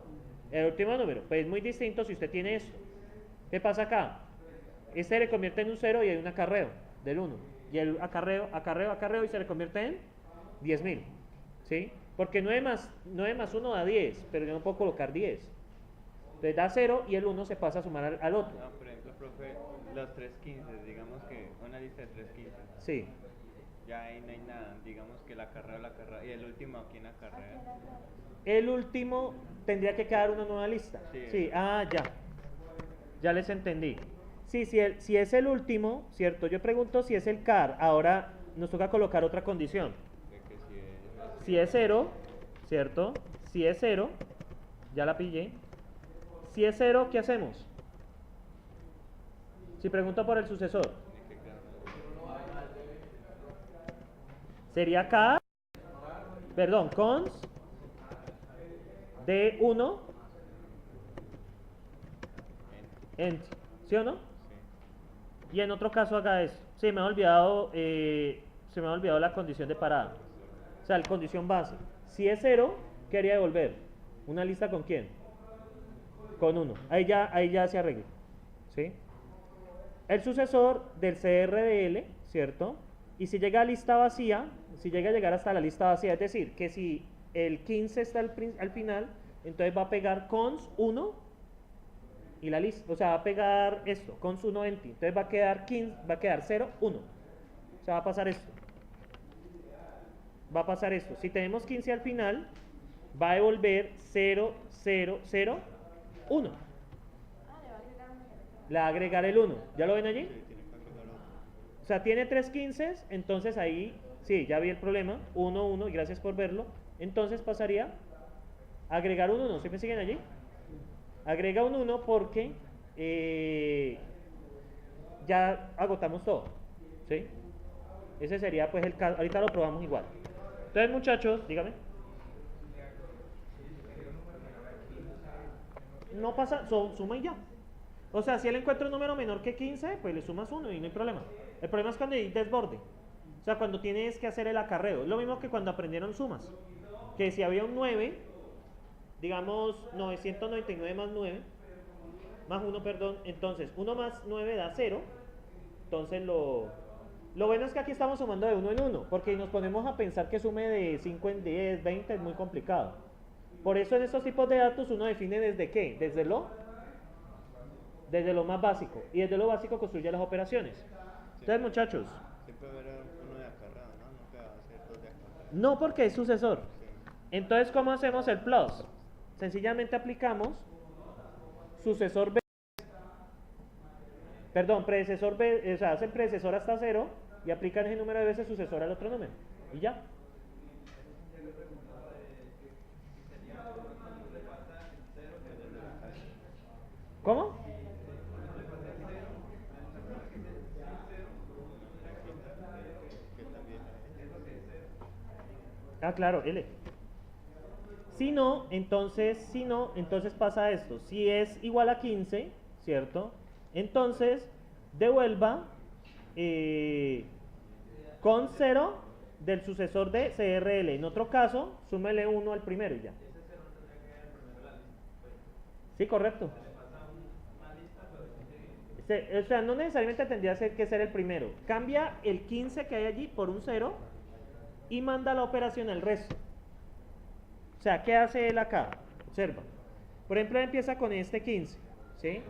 el último número. Pues es muy distinto si usted tiene esto. ¿Qué pasa acá? Este le convierte en un 0 y hay un acarreo del 1. Y el acarreo y se le convierte en 10.000. ¿Sí? Porque 9 más 1 da 10, pero yo no puedo colocar 10. Entonces da 0 y el 1 se pasa a sumar al otro. No, por ejemplo, profe, los 315, digamos que una lista de 315. Sí. Ya ahí no hay nada, digamos que la acarrea. ¿Y el último a quién acarrea? El último tendría que quedar una nueva lista. Sí. Ya. Ya les entendí. Sí, si es el último, ¿cierto? Yo pregunto si es el car. Ahora nos toca colocar otra condición. De que Si es 0, ¿cierto? Si es 0, ya la pillé. Si es 0, ¿qué hacemos? Si pregunto por el sucesor, sería car, perdón, cons de 1 ent, ¿sí o no? Y en otro caso haga eso. Se me ha olvidado la condición de parada. O sea, la condición base. Si es 0, ¿qué haría devolver? ¿Una lista con quién? Con 1. Ahí ya se arregla. ¿Sí? El sucesor del CRDL, ¿cierto? Y si llega a lista vacía, si llega a llegar hasta la lista vacía, es decir, que si el 15 está al final, entonces va a pegar cons 1 y la lista, o sea, va a pegar esto, cons 1 empty. Entonces va a quedar 15, va a quedar 0, 1. O sea, va a pasar esto. Va a pasar esto. Si tenemos 15 al final, va a devolver 0, 0, 0, 1. Le va a agregar el 1. ¿Ya lo ven allí? O sea, tiene 3 15, entonces ahí, sí, ya vi el problema. 1, 1, y gracias por verlo. Entonces pasaría a agregar un 1. ¿Sí me siguen allí? Agrega un 1 porque ya agotamos todo. ¿Sí? Ese sería pues el caso. Ahorita lo probamos igual. Entonces, muchachos, dígame. No pasa, suma y ya. O sea, si él encuentra un número menor que 15, pues le sumas 1 y no hay problema. El problema es cuando hay desborde. O sea, cuando tienes que hacer el acarreo. Es lo mismo que cuando aprendieron sumas. Que si había un 9, digamos 999 más 9, más 1, perdón. Entonces, 1 más 9 da 0. Entonces, lo bueno es que aquí estamos sumando de 1 en 1. Porque nos ponemos a pensar que sume de 5 en 10, 20, es muy complicado. Por eso en estos tipos de datos uno define desde qué. Desde lo más básico. Y desde lo básico construye las operaciones. Entonces, muchachos. Siempre va a haber uno de acarreo, ¿no? Nunca va a ser dos de acarreo. No, porque es sucesor. Sí. Entonces, ¿cómo hacemos el plus? Sencillamente aplicamos sucesor B. Perdón, predecesor B. O sea, hacen predecesor hasta 0 y aplican ese número de veces sucesor al otro número. Y ya. ¿Cómo? Ah, claro, L. Si no, entonces pasa esto. Si es igual a 15, ¿cierto? Entonces, devuelva con 0 del sucesor de CRL. En otro caso, súmele 1 al primero y ya. Sí, correcto. O sea, no necesariamente tendría que ser el primero. Cambia el 15 que hay allí por un 0 y manda la operación al resto. O sea, ¿qué hace él acá? Observa. Por ejemplo, empieza con este 15, ¿sí?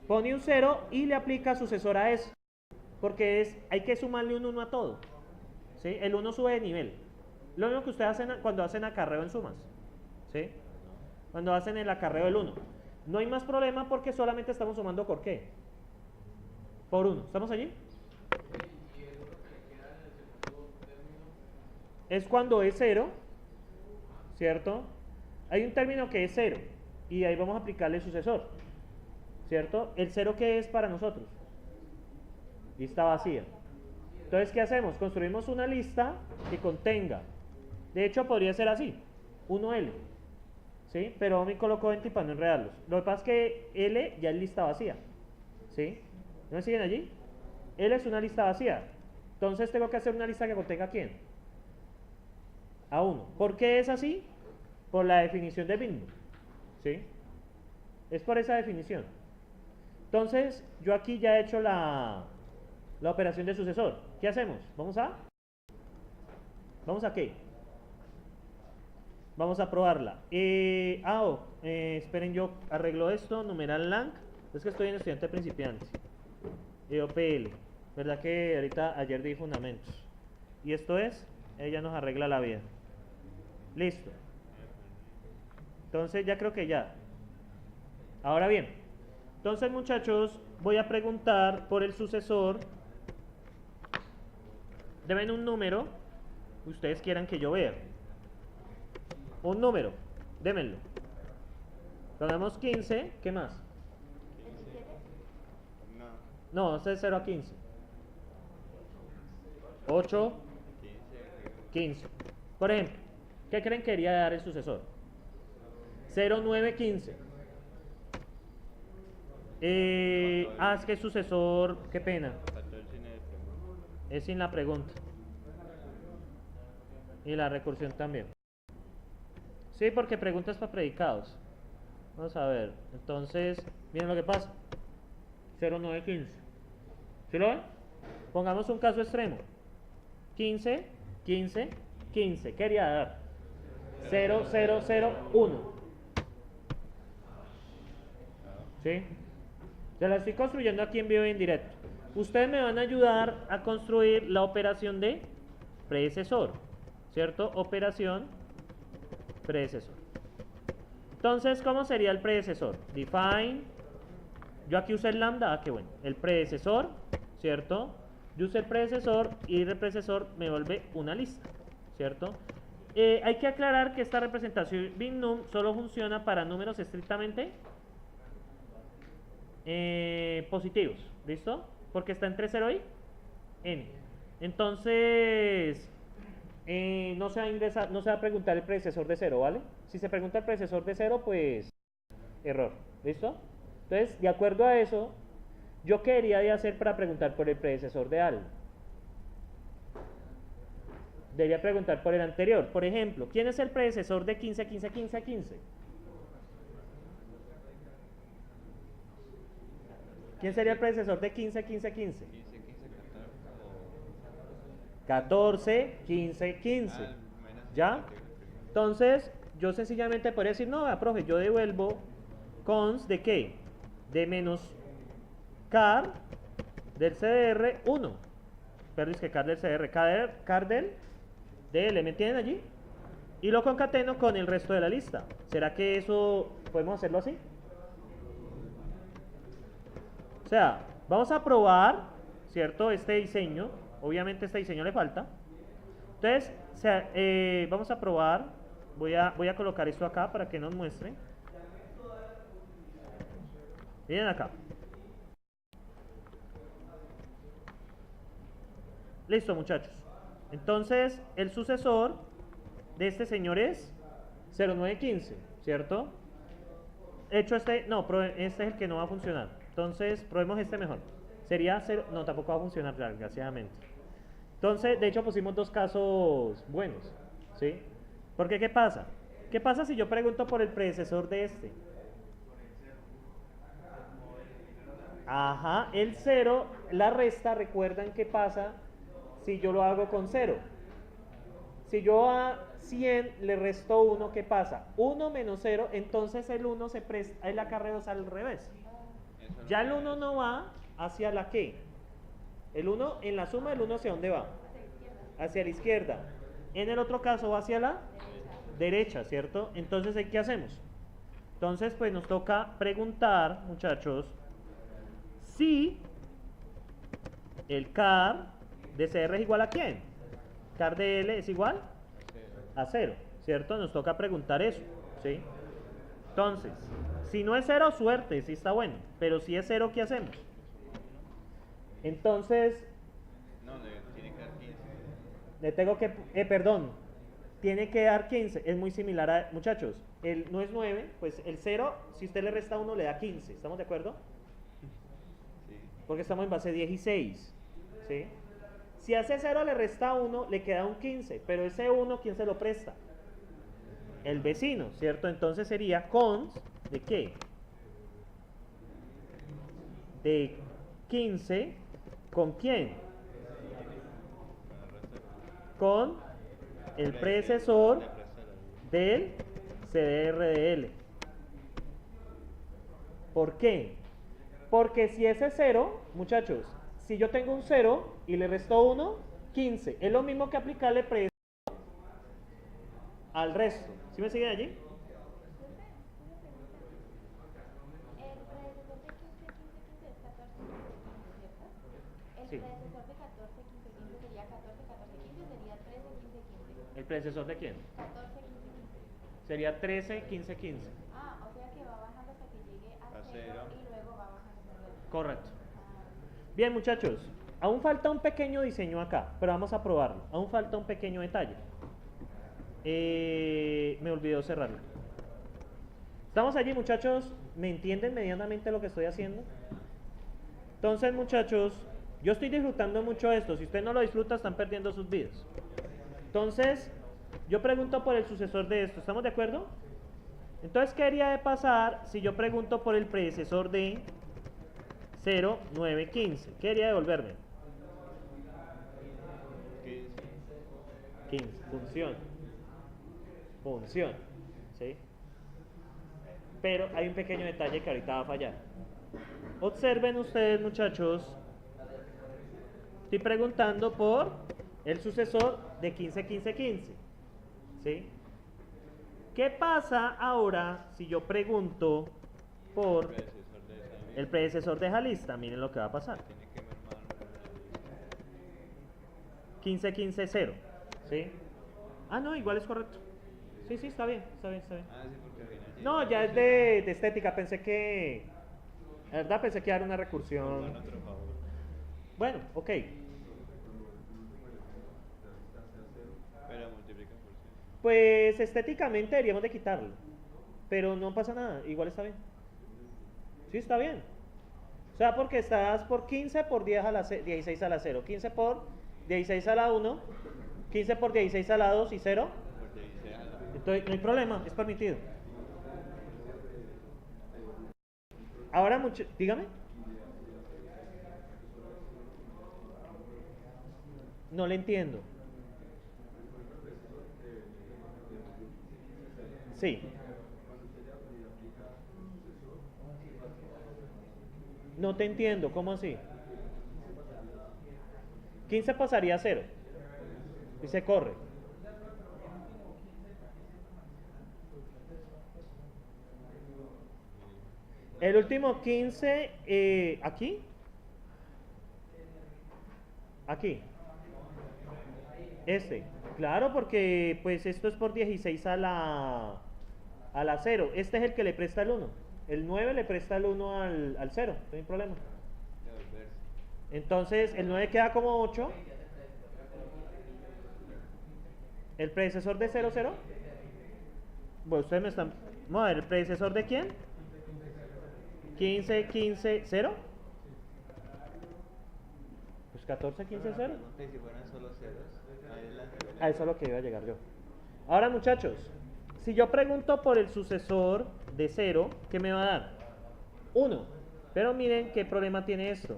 Pone un 0 y le aplica sucesor a eso. Porque hay que sumarle un 1 a todo. ¿Sí? El 1 sube de nivel. Lo mismo que ustedes hacen cuando hacen acarreo en sumas. ¿Sí? Cuando hacen el acarreo del 1. No hay más problema porque solamente estamos sumando por qué. Por 1. ¿Estamos allí? Es cuando es 0, ¿cierto? Hay un término que es 0 y ahí vamos a aplicarle el sucesor, ¿cierto? ¿El 0 qué es para nosotros? Lista vacía. Entonces, ¿qué hacemos? Construimos una lista que contenga, de hecho podría ser así, 1L, ¿sí? Pero me coloco 20 para no enredarlos. Lo que pasa es que L ya es lista vacía, ¿sí? ¿No me siguen allí? L es una lista vacía. Entonces tengo que hacer una lista que contenga ¿quién? A1. ¿Por qué es así? Por la definición de bingo, ¿sí? Es por esa definición. Entonces, yo aquí ya he hecho la operación de sucesor. ¿Qué hacemos? ¿Vamos a qué? Vamos a probarla. Esperen, yo arreglo esto, numeral lang. Es que estoy en estudiante principiante. EOPL. ¿Verdad que ahorita ayer di fundamentos? Y esto es, ella nos arregla la vida. Listo. Entonces ya creo que ya. Ahora bien, entonces muchachos, voy a preguntar por el sucesor. Deben un número que ustedes quieran que yo vea. Un número, démenlo. Ponemos 15, ¿qué más? No, este es 0 a 15. 8, 15. Por ejemplo, ¿qué creen que quería dar el sucesor? 0, 9, 15. Es que el sucesor, qué pena. Es sin la pregunta. Y la recursión también. Sí, porque preguntas para predicados. Vamos a ver. Entonces, miren lo que pasa. 0, 9, 15. ¿Sí lo ven? Pongamos un caso extremo. 15, 15, 15. ¿Qué quería dar? 0, 0, 0, 1. ¿Sí? Se la estoy construyendo aquí en vivo y en directo. Ustedes me van a ayudar a construir la operación de predecesor, ¿cierto? Operación predecesor. Entonces, ¿cómo sería el predecesor? Define. Yo aquí usé el lambda, qué bueno. El predecesor, ¿cierto? Yo usé el predecesor y el predecesor me vuelve una lista, ¿cierto? Hay que aclarar que esta representación binnum solo funciona para números estrictamente positivos, ¿listo? Porque está entre 0 y n. Entonces, no se va a preguntar el predecesor de 0, ¿vale? Si se pregunta el predecesor de 0, pues error, ¿listo? Entonces, de acuerdo a eso, ¿yo qué debería de hacer para preguntar por el predecesor de algo? Debería preguntar por el anterior. Por ejemplo, ¿quién es el predecesor de 15, 15, 15, 15? ¿Quién sería el predecesor de 15, 15, 15? 14, 15, 15. ¿Ya? Entonces, yo sencillamente podría decir, no, profe, yo devuelvo cons de qué? De menos car del CDR 1. Perdón, es que car del CDR, car del DL, ¿me entienden allí? Y lo concateno con el resto de la lista. ¿Será que eso podemos hacerlo así? O sea, vamos a probar, ¿cierto? Este diseño. Obviamente este diseño le falta. Entonces, vamos a probar. Voy a colocar esto acá para que nos muestre. Miren acá. Listo, muchachos. Entonces, el sucesor de este señor es 0915, ¿cierto? Hecho este, no, este es el que no va a funcionar. Entonces, probemos este mejor. Sería 0, no, tampoco va a funcionar, desgraciadamente. Entonces, de hecho, pusimos dos casos buenos, ¿sí? Porque, ¿qué pasa? ¿Qué pasa si yo pregunto por el predecesor de este? Ajá, el 0, la resta, recuerdan qué pasa si yo lo hago con 0. Si yo a 100 le resto 1, ¿qué pasa? 1 menos 0, entonces el 1 se presta, el acarreo es al revés. Ya el 1 no va hacia la ¿qué? El 1, en la suma, el 1 ¿hacia dónde va? Hacia la izquierda. En el otro caso va hacia la derecha, ¿cierto? Entonces, ¿qué hacemos? Entonces, pues nos toca preguntar, muchachos, si el car de CR es igual a ¿quién? Car de L es igual a 0, ¿cierto? Nos toca preguntar eso, ¿sí? Entonces, si no es 0, suerte, sí está bueno. Pero si es 0, ¿qué hacemos? Entonces, No, tiene que dar 15. le tengo que, perdón, tiene que dar 15. Es muy similar a, muchachos, no es 9, pues el 0, si usted le resta 1, le da 15. ¿Estamos de acuerdo? Sí. Porque estamos en base 16, ¿sí? Si a ese 0 le resta 1, le queda un 15, pero ese 1, ¿quién se lo presta? El vecino, ¿cierto? Entonces sería cons de ¿qué? De 15, ¿con quién? Con el predecesor del CDR de L. ¿Por qué? Porque si ese 0, muchachos, si yo tengo un 0 y le resto 1, 15. Es lo mismo que aplicarle predecesor al resto. ¿Sí me siguen allí? El predecesor de 15, 15, 15 es 14, 15, 15, ¿cierto? El Sí. predecesor de 14, 15, 15 sería 14, 14, 15, sería 13, 15, 15. ¿El predecesor de quién? 14, 15, 15. Sería 13, 15, 15. Ah, o sea que va bajando hasta que llegue a A 0 cero. y luego va bajando hasta luego. Correcto. Ah, Bien, muchachos, aún falta un pequeño diseño acá, pero vamos a probarlo. Aún falta un pequeño detalle. Me olvidó cerrarlo. ¿Estamos allí, muchachos? ¿Me entienden medianamente lo que estoy haciendo? Entonces, muchachos, yo estoy disfrutando mucho esto. Si usted no lo disfruta, están perdiendo sus vidas. Entonces, yo pregunto por el sucesor de esto. ¿Estamos de acuerdo? Entonces, ¿qué haría de pasar si yo pregunto por el predecesor de 0, 9, 15? ¿Qué haría de devolverme? 15. Función. Función. ¿Sí? Pero hay un pequeño detalle que ahorita va a fallar. Observen ustedes, muchachos. Estoy preguntando por el sucesor de 15, 15, 15. ¿Sí? ¿Qué pasa ahora si yo pregunto por Predecesor de esa el predecesor de esa lista? Miren lo que va a pasar. tiene que mermar 15, 15, 0. ¿Sí? Ah, no, igual es correcto. Sí, sí, está bien, está bien, está bien. Ah, sí, porque al final No, ya es de estética. Pensé que... La verdad pensé que era una Por recursión. otro favor. Bueno, ok. Pero multiplica por 100. Pues estéticamente deberíamos de quitarlo. Pero no pasa nada, igual está bien. Sí, está bien. O sea, porque estás por 15 por 10 a la 16 a la 0. 15 por 16 a la 1. 15 por 16 a la 2 y 0. Porque dice a la Entonces, no hay problema, es permitido. Ahora, dígame. No le entiendo. Sí. No te entiendo, ¿cómo así? 15 pasaría a 0 y se corre. El último 15, ¿aquí? Aquí. Este. Claro, porque pues esto es por 16 a la 0. Este es el que le presta el 1. el 9 le presta el 1 al 0, no hay problema. Devolverse. Entonces el 9 queda como 8. ¿El predecesor de 0, 0? Bueno, ustedes me están... Vamos a ver, ¿el predecesor de quién? 15, 15, 0. Pues 14, 15, 0. Que si fueran solo ceros, ahí adelante. A eso es lo que iba a llegar yo. Ahora, muchachos, si yo pregunto por el sucesor de 0, ¿qué me va a dar? 1. Pero miren qué problema tiene esto.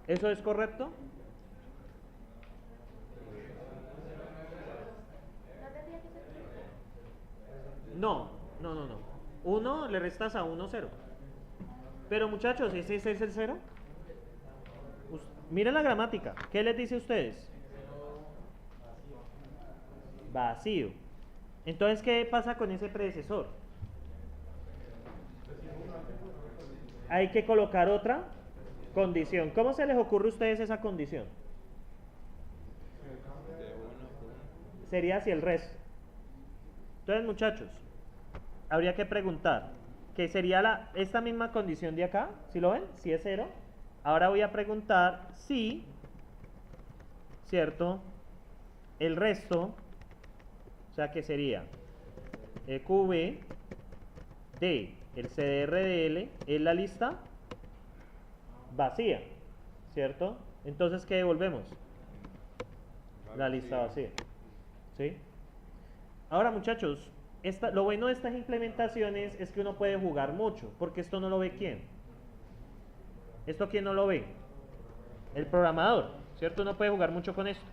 ¿Eso es correcto? ¿No tendría que ser 15? No, no, no, no. 1 le restas a 1, 0. Pero muchachos, ¿ese es el 0? Miren la gramática. ¿Qué les dice a ustedes? Vacío. Entonces, ¿qué pasa con ese predecesor? Hay que colocar otra condición. ¿Cómo se les ocurre a ustedes esa condición? De 1 Sería si el resto. Entonces, muchachos, habría que preguntar, ¿qué sería esta misma condición de acá? ¿Sí lo ven? Si es 0. Ahora voy a preguntar si, ¿cierto? El resto, o sea que sería EQV de el CDR de L es la lista vacía, ¿cierto? Entonces, ¿qué devolvemos? La lista vacía. ¿Sí? Ahora, muchachos, lo bueno de estas implementaciones es que uno puede jugar mucho, porque esto no lo ve quién. ¿Esto quién no lo ve? El programador, ¿cierto? Uno puede jugar mucho con esto.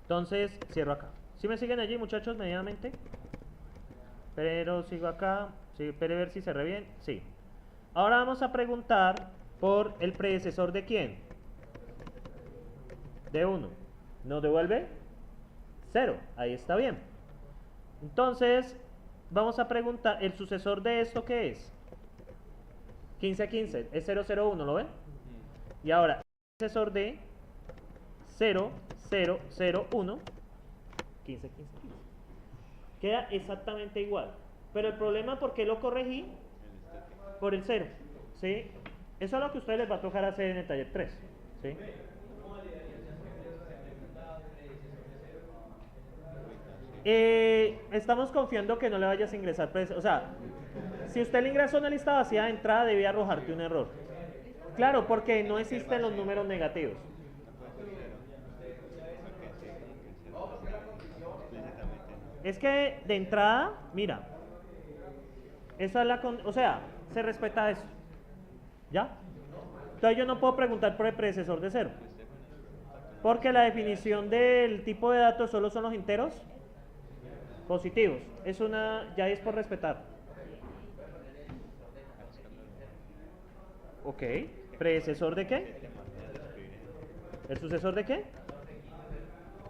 Entonces, cierro acá. ¿Sí me siguen allí, muchachos, medianamente? Pero sigo acá. Sí, espere ver si cerré bien. Sí. Ahora vamos a preguntar por el predecesor de quién. De 1. ¿Nos devuelve? 0. Ahí está bien. Entonces, vamos a preguntar, ¿el sucesor de esto qué es? 15, 15. Es 0, 0, 1, ¿lo ven? Y ahora, el sucesor de 0, 0, 0, 1, 15, 15, 15. Queda exactamente igual. Pero el problema, ¿por qué lo corregí? Por el 0. ¿Sí? Eso es lo que a ustedes les va a tocar hacer en el taller 3. ¿Sí? Estamos confiando que no le vayas a ingresar. O sea, si usted le ingresó una lista vacía de entrada, debe arrojarte un error. Claro, porque no existen los números negativos. Es que de entrada, mira, esa es o sea, se respeta eso. ¿Ya? Entonces yo no puedo preguntar por el predecesor de 0. Porque la definición del tipo de datos solo son los enteros positivos. Ya es por respetar. Ok. ¿Predecesor de qué? ¿El sucesor de qué?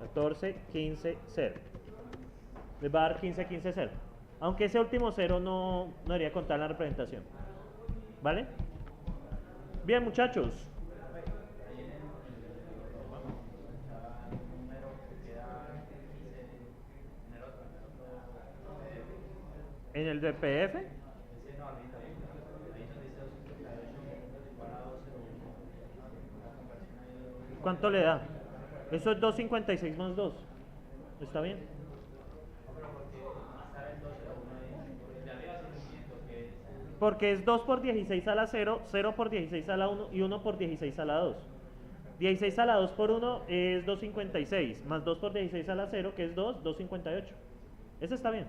14, 15, 0. Les va a dar 15, 15, 0. Aunque ese último 0 no debería contar la representación. ¿Vale? Bien, muchachos. En el DPF. ¿Cuánto le da? Eso es 256 más 2. ¿Está bien? Porque es 2 por 16 a la 0, 0 por 16 a la 1 y 1 por 16 a la 2. 16 a la 2 por 1 es 256, más 2 por 16 a la 0, que es 2, 258. Ese está bien.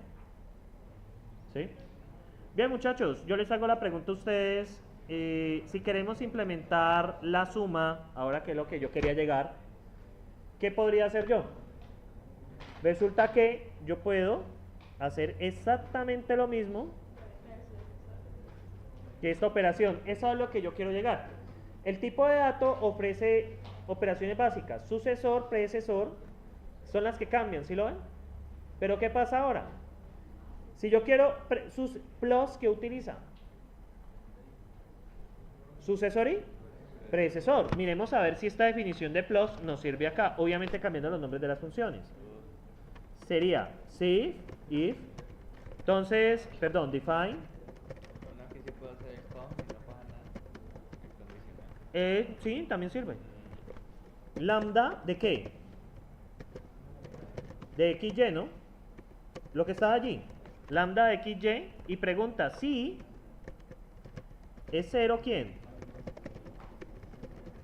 ¿Sí? Bien, muchachos, yo les hago la pregunta a ustedes. Si queremos implementar la suma, ahora que es lo que yo quería llegar, ¿qué podría hacer yo? Resulta que yo puedo hacer exactamente lo mismo que esta operación. Eso es a lo que yo quiero llegar. El tipo de dato ofrece operaciones básicas. Sucesor, predecesor, son las que cambian, ¿sí lo ven? Pero ¿qué pasa ahora? Si yo quiero plus, ¿qué utiliza? Sucesor y predecesor. Miremos a ver si esta definición de plus nos sirve acá, obviamente cambiando los nombres de las funciones. sería if. Entonces, perdón, define. Una que sí puede hacer el count y no pasa nada. El condicional. Sí, también sirve. Lambda, ¿de qué? De xy, ¿no? Lo que está allí. Lambda de xy. Y pregunta si es 0, ¿quién?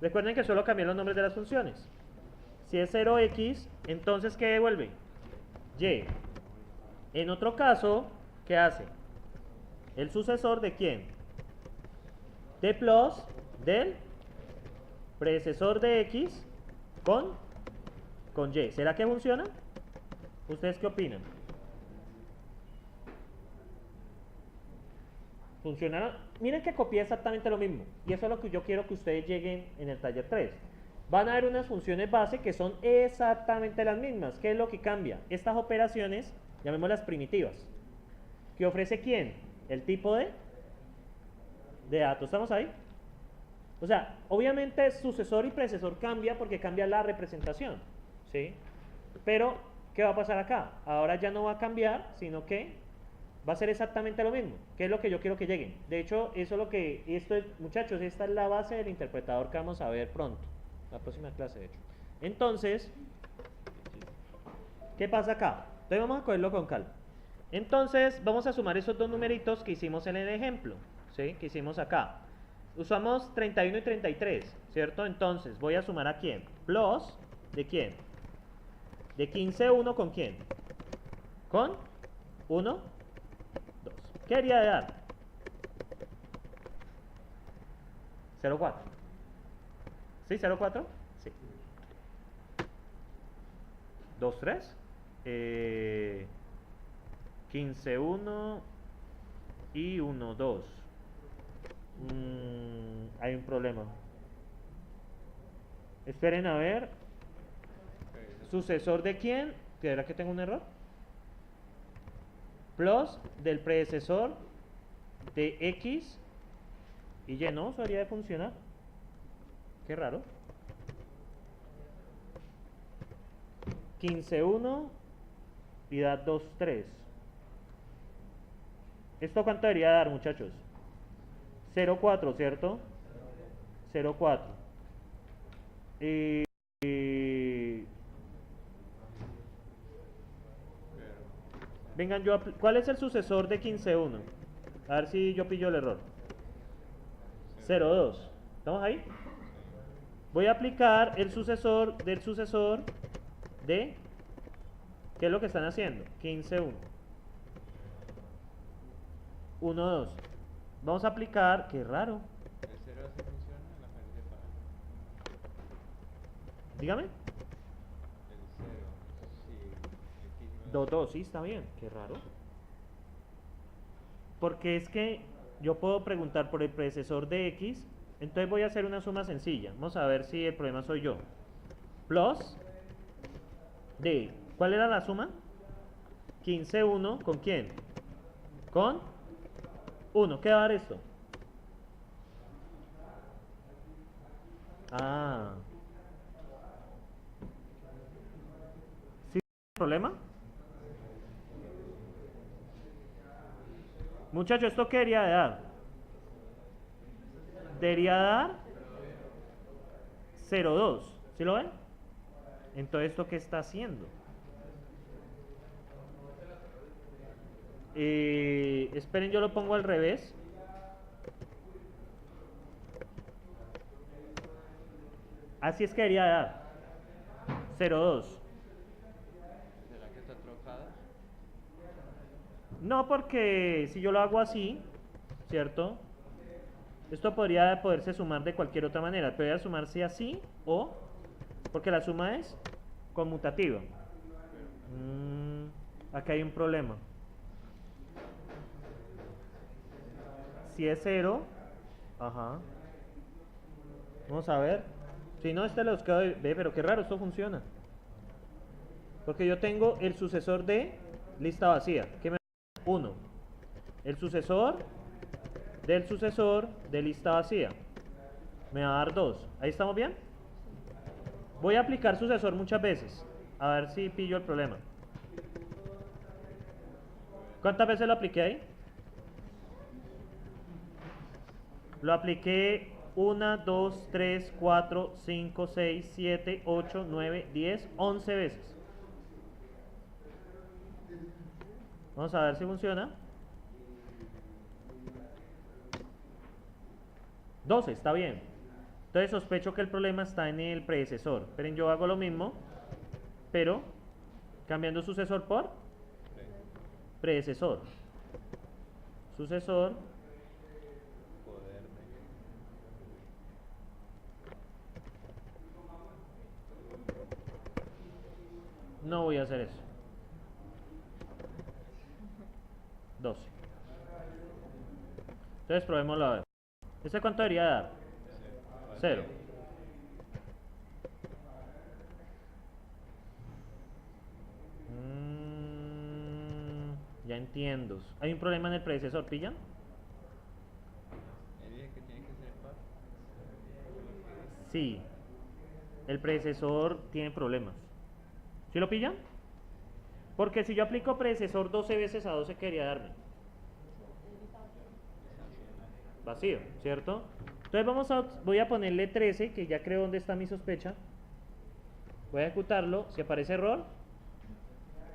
Recuerden que solo cambié los nombres de las funciones. Si es 0x, entonces ¿qué devuelve? Y. En otro caso, ¿qué hace? El sucesor de quién? De plus del predecesor de x con y. ¿Será que funciona? ¿Ustedes qué opinan? ¿Funcionará? Miren que copié exactamente lo mismo. Y eso es lo que yo quiero que ustedes lleguen en el taller 3. Van a ver unas funciones base que son exactamente las mismas. ¿Qué es lo que cambia? Estas operaciones, llamémoslas primitivas. ¿Qué ofrece quién? El tipo de datos. ¿Estamos ahí? O sea, obviamente sucesor y predecesor cambia porque cambia la representación. ¿Sí? Pero, ¿qué va a pasar acá? Ahora ya no va a cambiar, sino que va a ser exactamente lo mismo, que es lo que yo quiero que lleguen. De hecho, eso es lo que, muchachos, esta es la base del interpretador que vamos a ver pronto, la próxima clase, de hecho. Entonces, ¿qué pasa acá? Entonces vamos a cogerlo con calma. Entonces, vamos a sumar esos dos numeritos que hicimos en el ejemplo, ¿sí? Que hicimos acá. Usamos 31 y 33, ¿cierto? Entonces, voy a sumar a quién. Plus, ¿de quién? De 15, 1 con quién. Con 1, 2. ¿Qué debería de dar? 0,4. ¿Sí? ¿0,4? Sí. 2, 3. 15, 1 y 1, 2. Hay un problema. Esperen a ver. ¿Sucesor de quién? ¿Será que tengo un error? Plus del predecesor de X y Y. No, eso debería de funcionar. Qué raro. 15, 1 y da 2, 3. ¿Esto cuánto debería dar, muchachos? 0,4, ¿cierto? 0,4. Vengan, ¿cuál es el sucesor de 15,1? A ver si yo pillo el error. 0,2. ¿Estamos ahí? Voy a aplicar el sucesor del sucesor de... ¿Qué es lo que están haciendo? 15,1. 1,2. Vamos a aplicar... ¡Qué raro! ¿El 0 así funciona en la frente para? Dígame. El 0, sí. X 2, 2, sí, está bien. Qué raro. Porque es que yo puedo preguntar por el predecesor de X. Entonces voy a hacer una suma sencilla. Vamos a ver si el problema soy yo. Plus de... ¿Cuál era la suma? 15, 1. ¿Con quién? Con 1. ¿Qué va a dar esto? Ah. ¿Sí hay problema? Muchachos, ¿esto qué debería de dar? Debería dar 0,2. ¿Sí lo ven? Entonces, ¿esto qué está haciendo? Esperen, yo lo pongo al revés. Así es que debería de dar 0,2. ¿Será que está trocada? No, porque si yo lo hago así, ¿cierto? Esto podría poderse sumar de cualquier otra manera. Podría sumarse así o... Porque la suma es conmutativa. Acá hay un problema. Si es 0, ajá. Vamos a ver. Si no, este los quedo de... Ve, pero qué raro, esto funciona. Porque yo tengo el sucesor de lista vacía. ¿Qué me da? 1. El sucesor del sucesor de lista vacía. Me va a dar 2. ¿Ahí estamos bien? Voy a aplicar sucesor muchas veces. A ver si pillo el problema. ¿Cuántas veces lo apliqué ahí? Lo apliqué 1, 2, 3, 4, 5, 6, 7, 8, 9, 10, 11 veces. Vamos a ver si funciona. 12, está bien. Entonces sospecho que el problema está en el predecesor. Esperen, yo hago lo mismo, pero cambiando sucesor por predecesor. Sucesor. Poder de. No voy a hacer eso. 12. Entonces probémoslo a ver. ¿Este cuánto debería dar? 0. Ya entiendo. Hay un problema en el predecesor, ¿pillan? Él dice que tiene que ser par. Sí. El predecesor tiene problemas. ¿Sí lo pillan? Porque si yo aplico predecesor 12 veces a 12, quería darme vacío, ¿cierto? Entonces voy a ponerle 13, que ya creo dónde está mi sospecha. Voy a ejecutarlo. Si aparece error,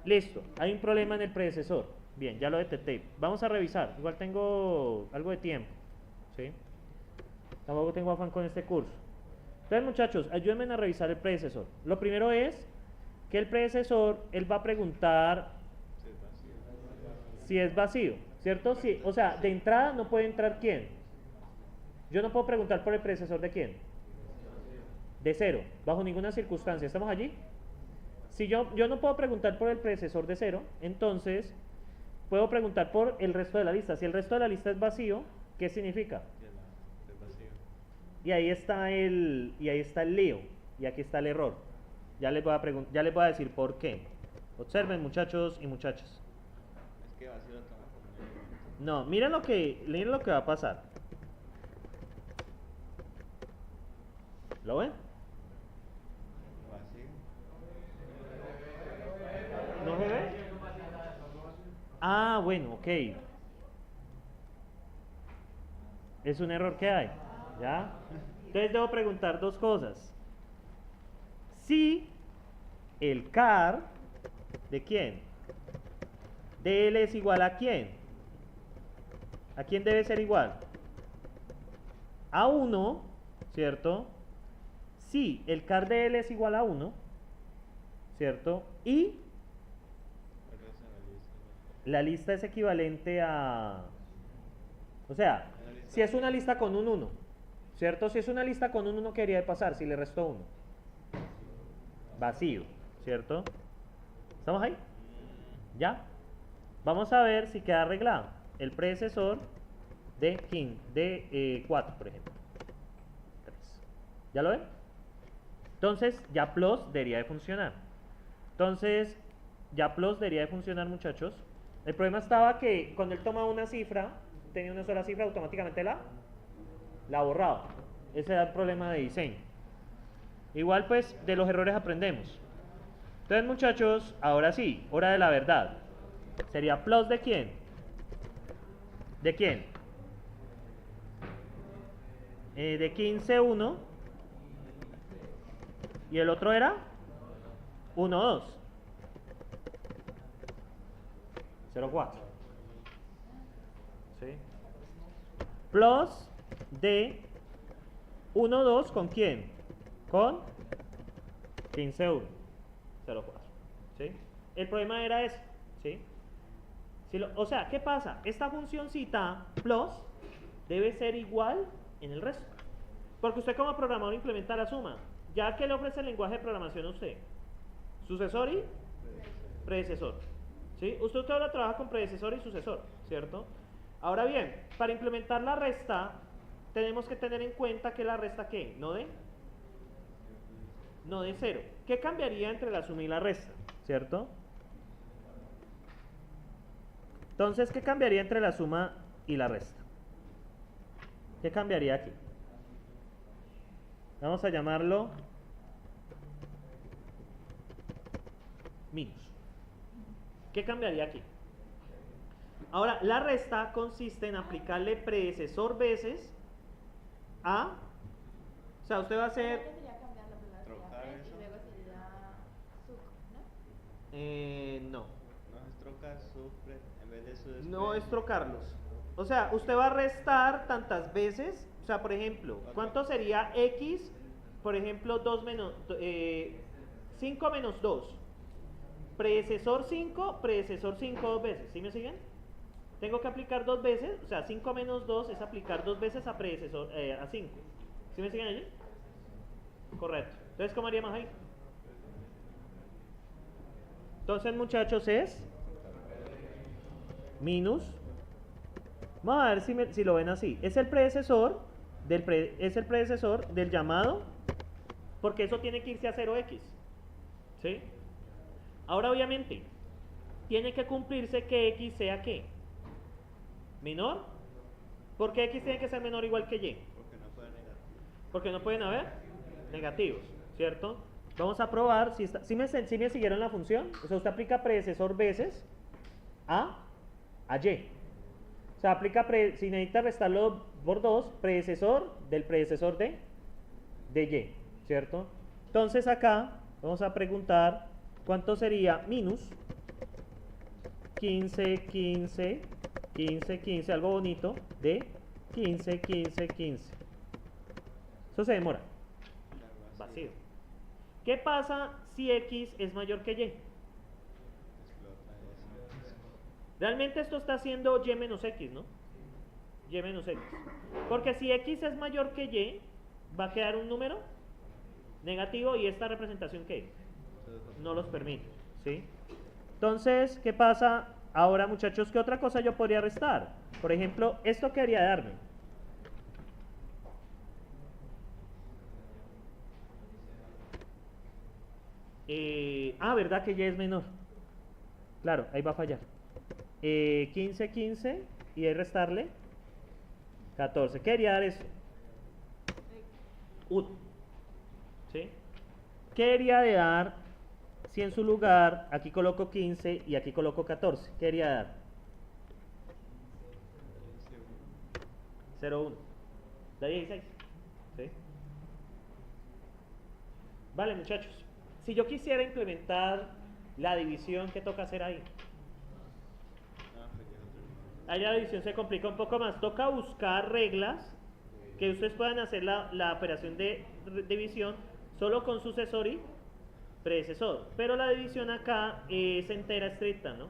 listo. Hay un problema en el predecesor. Bien, ya lo detecté. Vamos a revisar. Igual tengo algo de tiempo, ¿sí? Tampoco tengo afán con este curso. Entonces, muchachos, ayúdenme a revisar el predecesor. Lo primero es que el predecesor, él va a preguntar Si es vacío. si es vacío, ¿cierto? Sí, o sea, de entrada no puede entrar quién. Yo no puedo preguntar por el predecesor de quién. De 0, bajo ninguna circunstancia. ¿Estamos allí? Si yo no puedo preguntar por el predecesor de 0, entonces puedo preguntar por el resto de la lista. Si el resto de la lista es vacío, ¿qué significa? Si es vacío. Y ahí está el lío. Y aquí está el error. Ya les voy a decir por qué. Observen, muchachos y muchachas. Es que vacío lo toma como un elemento. No, miren lo que va a pasar. ¿Lo ven? Vacío. ¿No se ve? Ah, bueno, ok. Es un error que hay. ¿Ya? Entonces debo preguntar dos cosas. Si el car de quién, de L es igual a quién. ¿A quién debe ser igual? A 1, ¿cierto? Si el car de L es igual a 1, ¿cierto? Y El resto de la lista. la lista es equivalente a... O sea, si es una lista con un 1, ¿cierto? Si es una lista con un 1, ¿qué debería de pasar si le resto 1? Vacío, ¿cierto? ¿Estamos ahí? ¿Ya? Vamos a ver si queda arreglado el predecesor de 4, por ejemplo. 3. ¿Ya lo ven? Entonces, ya plus debería de funcionar. Entonces, ya plus debería de funcionar, muchachos. El problema estaba que cuando él tomaba una cifra, tenía una sola cifra, automáticamente la borraba. Ese era el problema de diseño. Igual, pues, de los errores aprendemos. Entonces, muchachos, ahora sí, hora de la verdad. ¿Sería plus de quién? ¿De quién? De 15, 1. Y el otro era 1, 2. 0, 4. ¿Sí? Plus de 1, 2, ¿con quién? Con 15, 1. 0, 4. ¿Sí? El problema era ese. ¿Sí? O sea, ¿qué pasa? Esta funcióncita plus debe ser igual en el resto. Porque usted como programador implementa la suma. ¿Ya que le ofrece el lenguaje de programación a usted? Sucesor y predecesor. ¿Sí? Usted ahora trabaja con predecesor y sucesor, ¿cierto? Ahora bien, para implementar la resta, tenemos que tener en cuenta que la resta, ¿qué? No de 0. ¿Qué cambiaría entre la suma y la resta? ¿Cierto? Entonces, ¿qué cambiaría entre la suma y la resta? ¿Qué cambiaría aquí? Vamos a llamarlo minus. ¿Qué cambiaría aquí? Ahora, la resta consiste en aplicarle predecesor veces a... O sea, usted va a hacer... Creo que sería cambiarlo, primero sería Trocar Fred eso. y luego sería Suc, ¿no? no. No es trocar sufre en vez de su después. No es trocarlos. O sea, usted va a restar tantas veces. O sea, por ejemplo, ¿cuánto sería x? Por ejemplo, 5 menos 2. Predecesor 5 dos veces. ¿Sí me siguen? Tengo que aplicar dos veces. O sea, 5 menos 2 es aplicar dos veces a predecesor a 5. ¿Sí me siguen allí? Correcto. Entonces, ¿cómo haríamos ahí? Entonces, muchachos, es minus. Vamos a ver si lo ven así. Es el predecesor del llamado, porque eso tiene que irse a 0x. ¿Sí? Ahora, obviamente, tiene que cumplirse que x sea ¿qué? Menor. ¿Por qué x tiene que ser menor o igual que y? Porque no puede negar. Porque no pueden haber negativos, ¿cierto? Vamos a probar si me siguieron la función. O sea, usted aplica predecesor veces a y. O sea, aplica, si necesita restarlo por 2, predecesor del predecesor de y, ¿cierto? Entonces acá vamos a preguntar cuánto sería minus 15, 15, 15, 15, algo bonito, de 15, 15, 15. Eso se demora. Vacío. ¿Qué pasa si x es mayor que y? Explota eso. Realmente esto está haciendo y menos x, ¿no? Y menos x. Porque si x es mayor que y, va a quedar un número negativo y esta representación ¿qué? No los permite, ¿sí? Entonces, ¿qué pasa? Ahora, muchachos, ¿qué otra cosa yo podría restar? Por ejemplo, ¿esto qué debería darme? ¿Verdad que y es menor? Claro, ahí va a fallar. 15, 15 y ahí restarle 14. ¿Qué debería dar eso? 1. ¿Sí? ¿Qué debería de dar si en su lugar aquí coloco 15 y aquí coloco 14? ¿Qué debería dar? 0, 1. Da 16. ¿Sí? Vale, muchachos. Si yo quisiera implementar la división, ¿qué toca hacer ahí? Ah, pues ya otro. Ahí la división se complica un poco más. Toca buscar reglas que ustedes puedan hacer la operación de división solo con sucesor y predecesor. Pero la división acá es entera estricta, ¿no?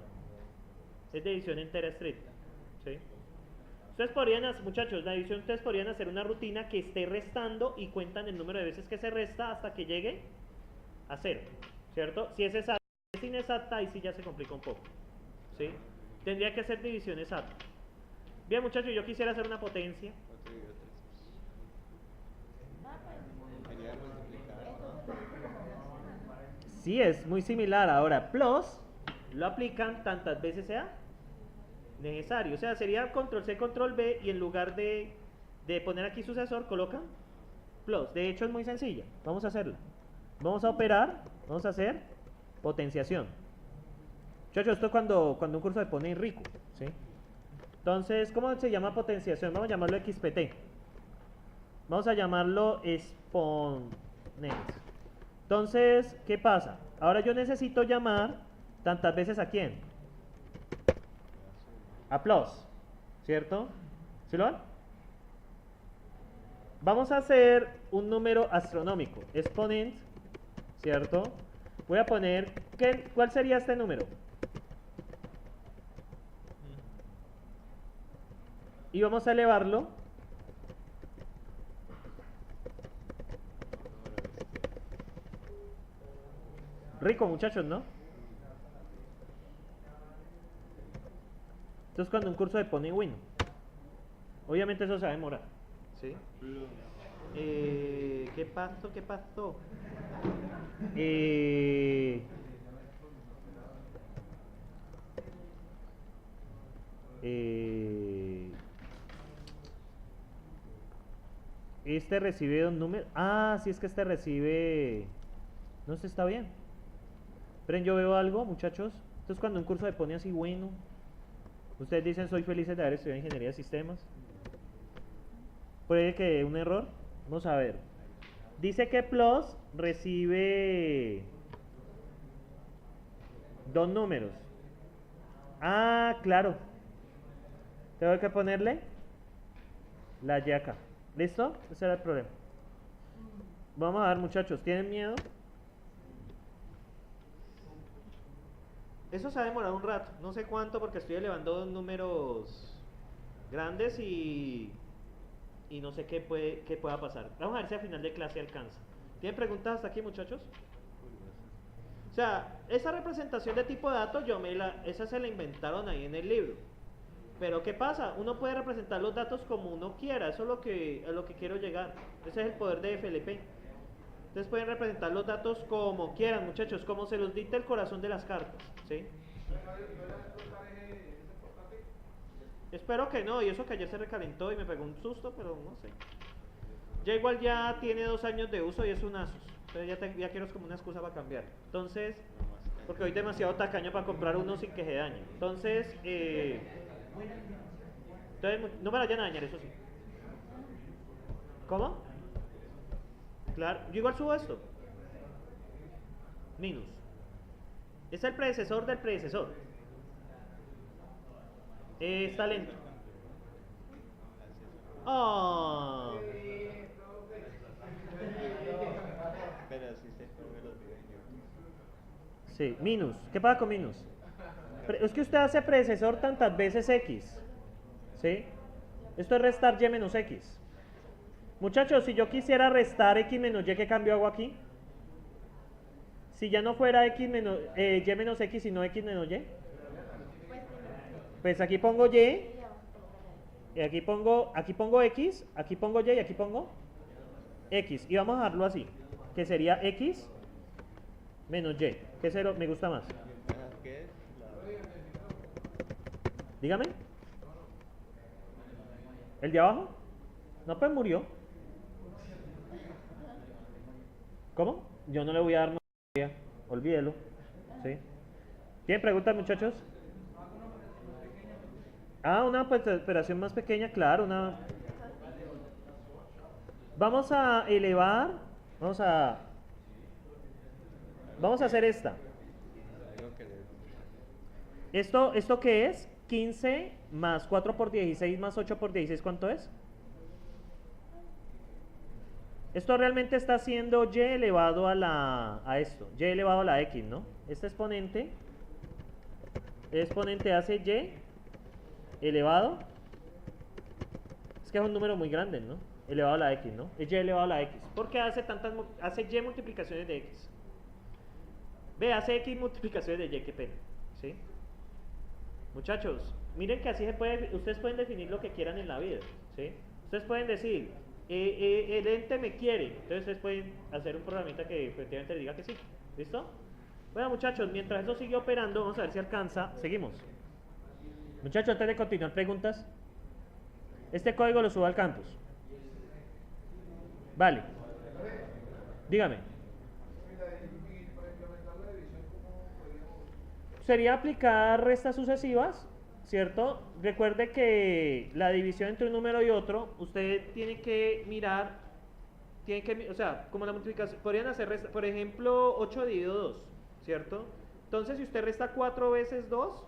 Es división entera estricta. ¿Sí? Ustedes podrían hacer, muchachos, la división ustedes podrían hacer una rutina que esté restando y cuentan el número de veces que se resta hasta que llegue a 0, ¿cierto? Si es exacta, si es inexacta, ahí sí ya se complica un poco, ¿sí? Tendría que ser división exacta. Bien, muchachos, yo quisiera hacer una potencia. Otro y otro. Ah, pues, Quería multiplicar. eso se le dice como relacional. Sí, es muy similar. Ahora, plus lo aplican tantas veces sea necesario. O sea, sería control C, control B y en lugar de poner aquí sucesor, colocan plus. De hecho, es muy sencilla. Vamos a hacerla. Vamos a operar, vamos a hacer potenciación. Muchachos, esto es cuando un curso se pone rico, ¿sí? Entonces, ¿cómo se llama potenciación? Vamos a llamarlo XPT. Vamos a llamarlo exponent. Entonces, ¿qué pasa? Ahora yo necesito llamar tantas veces ¿a quién? A plus, ¿cierto? ¿Sí lo ven? Vamos a hacer un número astronómico, exponent, ¿cierto? Voy a poner, ¿cuál sería este número? Y vamos a elevarlo rico, muchachos, ¿no? Entonces cuando un curso se pone bueno, obviamente eso se va a demorar, ¿sí? ¿Qué pasó? ¿Qué pasó? Este recibe un número. Ah, sí, es que este recibe. No sé, está bien. Pero yo veo algo, muchachos. Entonces cuando un curso se pone así bueno, Ustedes dicen soy feliz de haber estudiado ingeniería de sistemas. Puede que un error. Vamos a ver. Dice que plus recibe dos números. Ah, claro. Tengo que ponerle la Y acá. ¿Listo? Ese era el problema. Vamos a ver, muchachos. ¿Tienen miedo? Eso se ha demorado un rato. No sé cuánto porque estoy elevando dos números grandes y no sé qué pueda pasar. Vamos a ver si a final de clase alcanza. ¿Tienen preguntas hasta aquí, muchachos? O sea, esa representación de tipo de datos, esa se la inventaron ahí en el libro. Pero ¿qué pasa? Uno puede representar los datos como uno quiera. Eso es a lo que quiero llegar. Ese es el poder de FLP. Ustedes pueden representar los datos como quieran, muchachos, como se los dicta el corazón de las cartas, ¿sí? Espero que no, y eso que ayer se recalentó y me pegó un susto, pero no sé. Ya igual ya tiene 2 años de uso y es un Asus. Entonces ya quiero como una excusa para cambiar. Entonces, porque hoy demasiado tacaño para comprar uno sin que se dañe. Entonces, no me la vayan a dañar, eso sí. ¿Cómo? Claro, yo igual subo esto. Minus. Es el predecesor del predecesor. Está lento. Oh. Pero si se come los videos en YouTube. Sí, minus. ¿Qué pasa con minus? Es que usted hace predecesor tantas veces X. ¿Sí? Esto es restar Y menos X. Muchachos, si yo quisiera restar X menos Y, ¿qué cambio hago aquí? Si ya no fuera Y menos X, sino X menos Y. Pues aquí pongo Y. Y aquí pongo X, aquí pongo Y y aquí pongo X. Y vamos a dejarlo así. Que sería X menos Y. ¿Qué cero me gusta más? ¿Qué es? Dígame. ¿El de abajo? No, pues murió. ¿Cómo? Yo no le voy a dar más. Olvídelo. ¿Sí? ¿Tienen preguntas, muchachos? Ah, una operación más pequeña, claro, Vamos a elevar, vamos a hacer esta. ¿Esto qué es? 15 más 4 por 16 más 8 por 16, ¿cuánto es? Esto realmente está haciendo y elevado a esto, y elevado a la x, ¿no? Este exponente hace y elevado, es que es un número muy grande, ¿no? Elevado a la x, ¿no? Es y elevado a la x, porque hace y multiplicaciones de x. Ve, hace x multiplicaciones de y, qué pena, ¿sí? Muchachos, miren que así ustedes pueden definir lo que quieran en la vida, ¿sí? Ustedes pueden decir, el ente me quiere, entonces ustedes pueden hacer un programita que efectivamente le diga que sí, ¿listo? Bueno, muchachos, mientras eso sigue operando, vamos a ver si alcanza, seguimos. Muchachos, antes de continuar, preguntas. Este código lo subo al campus. Vale. Dígame. Sería aplicar restas sucesivas, ¿cierto? Recuerde que la división entre un número y otro, usted tiene que mirar, o sea, como la multiplicación, podrían hacer resta, por ejemplo, 8 dividido 2, ¿cierto? Entonces, si usted resta 4 veces 2,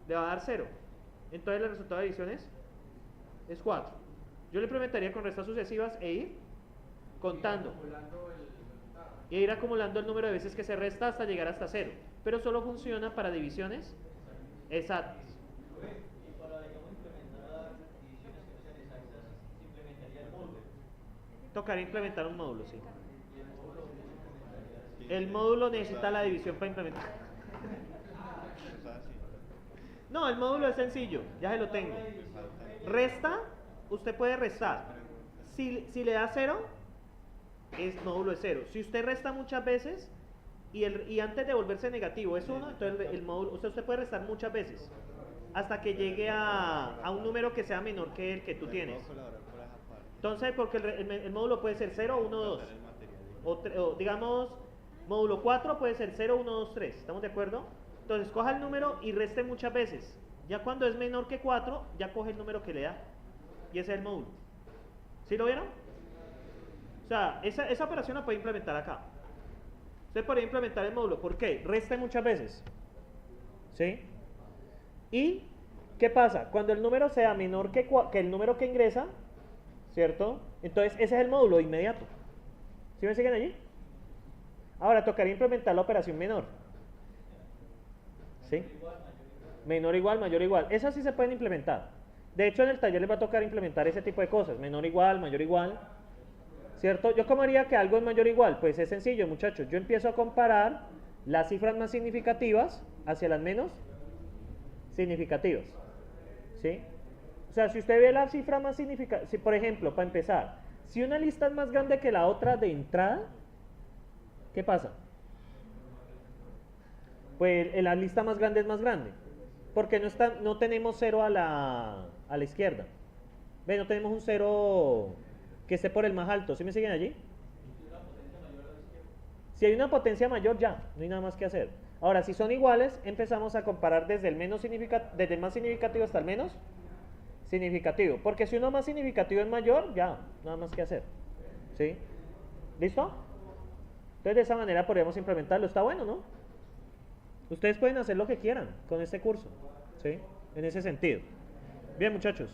le va a dar 0. Entonces, el resultado de división es 4. Yo le implementaría con restas sucesivas e ir contando. Y ir acumulando el número de veces que se resta hasta llegar hasta 0. Pero solo funciona para divisiones exactas. Y para, digamos, implementar divisiones que no sean exactas, se implementaría el módulo. Tocaría implementar un módulo, sí. El módulo necesita la división para implementar. No, el módulo es sencillo, ya se lo tengo. Resta, usted puede restar. Si le da 0, el módulo es 0. Si usted resta muchas veces y antes de volverse negativo es 1, entonces el módulo, usted puede restar muchas veces hasta que llegue a un número que sea menor que el que tú tienes. Entonces, porque el módulo puede ser 0, 1, 2. O digamos, módulo 4 puede ser 0, 1, 2, 3. ¿Estamos de acuerdo? Entonces, coja el número y reste muchas veces Ya cuando es menor que 4, ya coge el número que le da. Y ese es el módulo. ¿Sí lo vieron? O sea, esa operación la puede implementar acá. Usted podría implementar el módulo. ¿Por qué? Resta muchas veces. ¿Sí? ¿Y qué pasa? Cuando el número sea menor que el número que ingresa, ¿cierto? Entonces ese es el módulo de inmediato. ¿Sí me siguen allí? Ahora tocaría implementar la operación menor. ¿Sí? Menor igual, mayor igual. Esas sí se pueden implementar. De hecho, en el taller les va a tocar implementar ese tipo de cosas. Menor igual, mayor igual. ¿Cierto? ¿Yo cómo haría que algo es mayor o igual? Pues es sencillo, muchachos. Yo empiezo a comparar las cifras más significativas hacia las menos significativas. ¿Sí? O sea, si usted ve la cifra más significativa, si por ejemplo, para empezar, si una lista es más grande que la otra de entrada, ¿qué pasa? Pues la lista más grande es más grande. Porque no tenemos 0 a la izquierda. ¿Ve? No tenemos un 0 que esté por el más alto. ¿Sí me siguen allí? Si hay una potencia mayor, ya, no hay nada más que hacer. Ahora, si son iguales, empezamos a comparar desde el más significativo hasta el menos significativo. Porque si uno más significativo es mayor, ya, nada más que hacer. ¿Sí? ¿Listo? Entonces, de esa manera podríamos implementarlo. Está bueno, ¿no? Ustedes pueden hacer lo que quieran con este curso. ¿Sí? En ese sentido. Bien, muchachos.